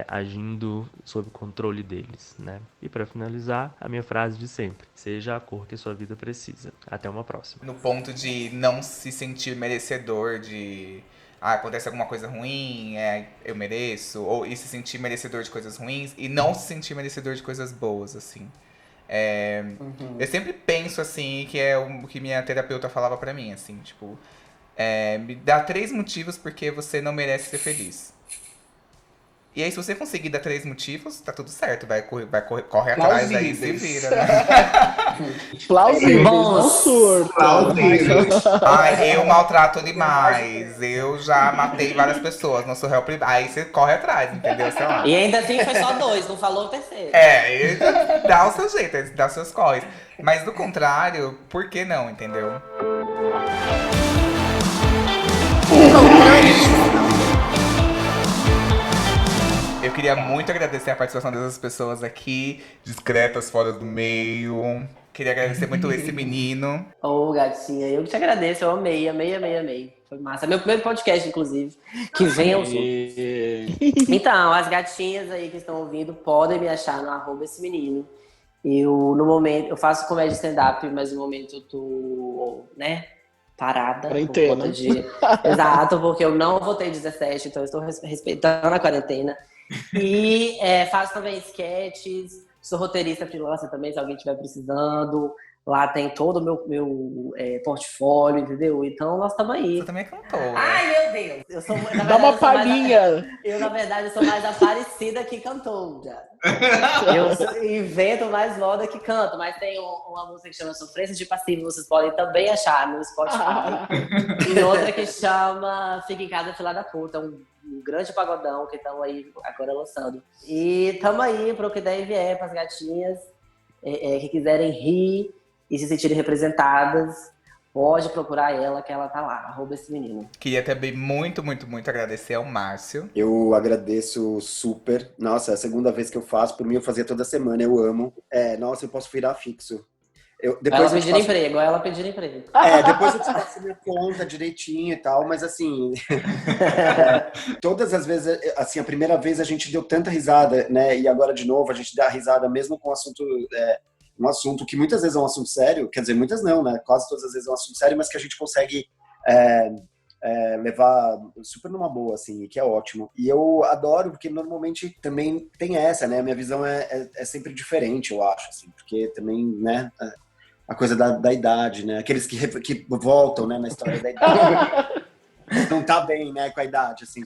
agindo sob controle deles, né? E para finalizar, a minha frase de sempre: seja a cor que a sua vida precisa. Até uma próxima. No ponto de não se sentir merecedor de... acontece alguma coisa ruim, eu mereço. Ou e se sentir merecedor de coisas ruins e não se sentir merecedor de coisas boas, assim. Eu sempre penso, assim, que é o que minha terapeuta falava pra mim, assim, tipo... me dá 3 motivos porque você não merece ser feliz. E aí, se você conseguir dar 3 motivos, tá tudo certo. Corre atrás aí e se vira, né? Plausível, Bons. não surto. Ai, eu maltrato animais. Eu já matei várias pessoas. Não sou réu primário. Aí você corre atrás, entendeu? Sei lá. E ainda assim foi só 2, não falou o terceiro. E dá o seu jeito, dá os seus corres. Mas do contrário, por que não, entendeu? Eu queria muito agradecer a participação dessas pessoas aqui. Discretas, fora do meio. Queria agradecer muito esse menino. Ô, gatinha, eu que te agradeço, eu amei. Foi massa. Meu primeiro podcast, inclusive, que venham os outros. Então, as gatinhas aí que estão ouvindo podem me achar no @esse menino. No momento, eu faço comédia stand-up, mas no momento eu tô, né, parada. Quarentena. Por conta de... Exato, porque eu não votei 17, então eu estou respeitando a quarentena. E faço também sketches, sou roteirista freelancer também, se alguém estiver precisando. Lá tem todo o meu portfólio, entendeu? Então nós estamos aí. Você também é cantora. Ai, meu Deus! Eu sou, Dá uma palhinha. Na verdade, eu sou mais Aparecida que cantora. Eu invento mais moda que canto, mas tem uma música que chama Sofrência de Passivo, vocês podem também achar no Spotify. E outra que chama Fica em Casa, Filha da Puta, um grande pagodão que estamos aí agora lançando. E estamos aí para o que der e vier, para as gatinhas que quiserem rir e se sentirem representadas. Pode procurar ela, que ela tá lá, @esse menino. Queria também muito agradecer ao Márcio. Eu agradeço super. Nossa, é a segunda vez que eu faço. Por mim, eu fazia toda semana, eu amo. Nossa, eu posso virar fixo. Depois ela pedir emprego, ela pedir emprego. Depois eu te passo minha conta direitinho e tal, mas assim... todas as vezes, assim, a primeira vez a gente deu tanta risada, né? E agora, de novo, a gente dá risada mesmo com um assunto que muitas vezes é um assunto sério, quer dizer, muitas não, né? Quase todas as vezes é um assunto sério, mas que a gente consegue levar super numa boa, assim, que é ótimo. E eu adoro, porque normalmente também tem essa, né? A minha visão é sempre diferente, eu acho, assim, porque também, né? A coisa da idade, né? Aqueles que voltam, né, na história da idade. Não tá bem, né, com a idade, assim.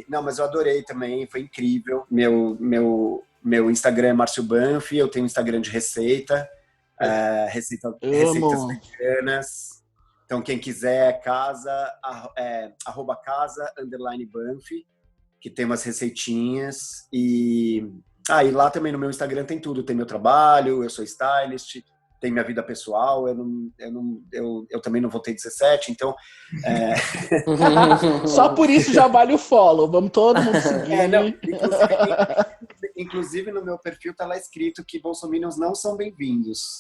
Não, mas eu adorei também, foi incrível. Meu Instagram é Márcio Banfi, eu tenho um Instagram de receita, receitas veganas. Então, quem quiser, @casa_Banfi, que tem umas receitinhas. E lá também no meu Instagram tem tudo. Tem meu trabalho, eu sou stylist, tem minha vida pessoal. Eu também não votei 17, então... Só por isso já vale o follow. Vamos todo mundo seguir. Inclusive, no meu perfil tá lá escrito que bolsominions não são bem-vindos.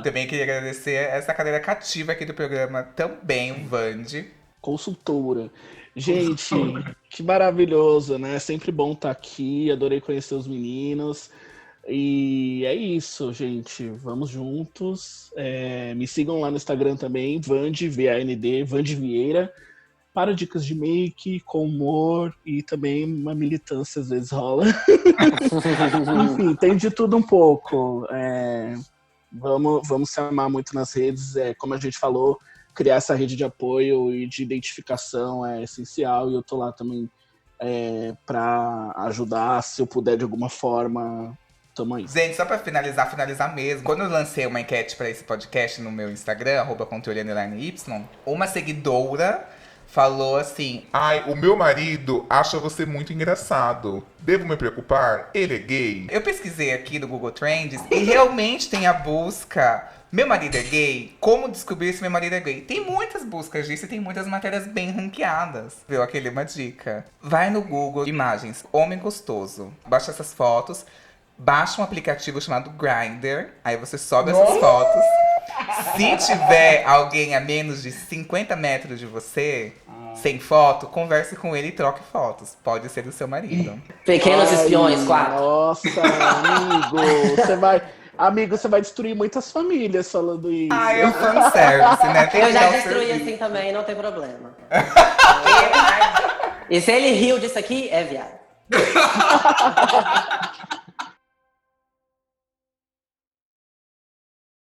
Também queria agradecer essa cadeira cativa aqui do programa também, o Vandi. Consultora. Gente, que maravilhoso, né? Sempre bom estar aqui, adorei conhecer os meninos. E é isso, gente. Vamos juntos. Me sigam lá no Instagram também, Vandi, VAND, Vandi Vieira, para dicas de make, com humor e também uma militância às vezes rola. Enfim, tem de tudo um pouco. Vamos se amar muito nas redes, como a gente falou, criar essa rede de apoio e de identificação é essencial, e eu tô lá também para ajudar, se eu puder de alguma forma. Tamo aí. Gente, só pra finalizar mesmo, quando eu lancei uma enquete pra esse podcast no meu Instagram, @controle_y, uma seguidora falou assim: Ai, o meu marido acha você muito engraçado. Devo me preocupar? Ele é gay? Eu pesquisei aqui no Google Trends e realmente tem a busca "meu marido é gay? Como descobrir se meu marido é gay?" Tem muitas buscas disso e tem muitas matérias bem ranqueadas. Viu? Aquele uma dica. Vai no Google Imagens, homem gostoso. Baixa essas fotos. Baixa um aplicativo chamado Grindr. Aí você sobe essas fotos. Se tiver alguém a menos de 50 metros de você, sem foto, converse com ele e troque fotos. Pode ser do seu marido. Pequenos Ai, espiões, 4. Nossa, amigo, você vai destruir muitas famílias falando isso. Ah, é um fanservice, né? Tem Eu que já dar um destruí serviço. assim também, não tem problema. E se ele riu disso aqui, é viado.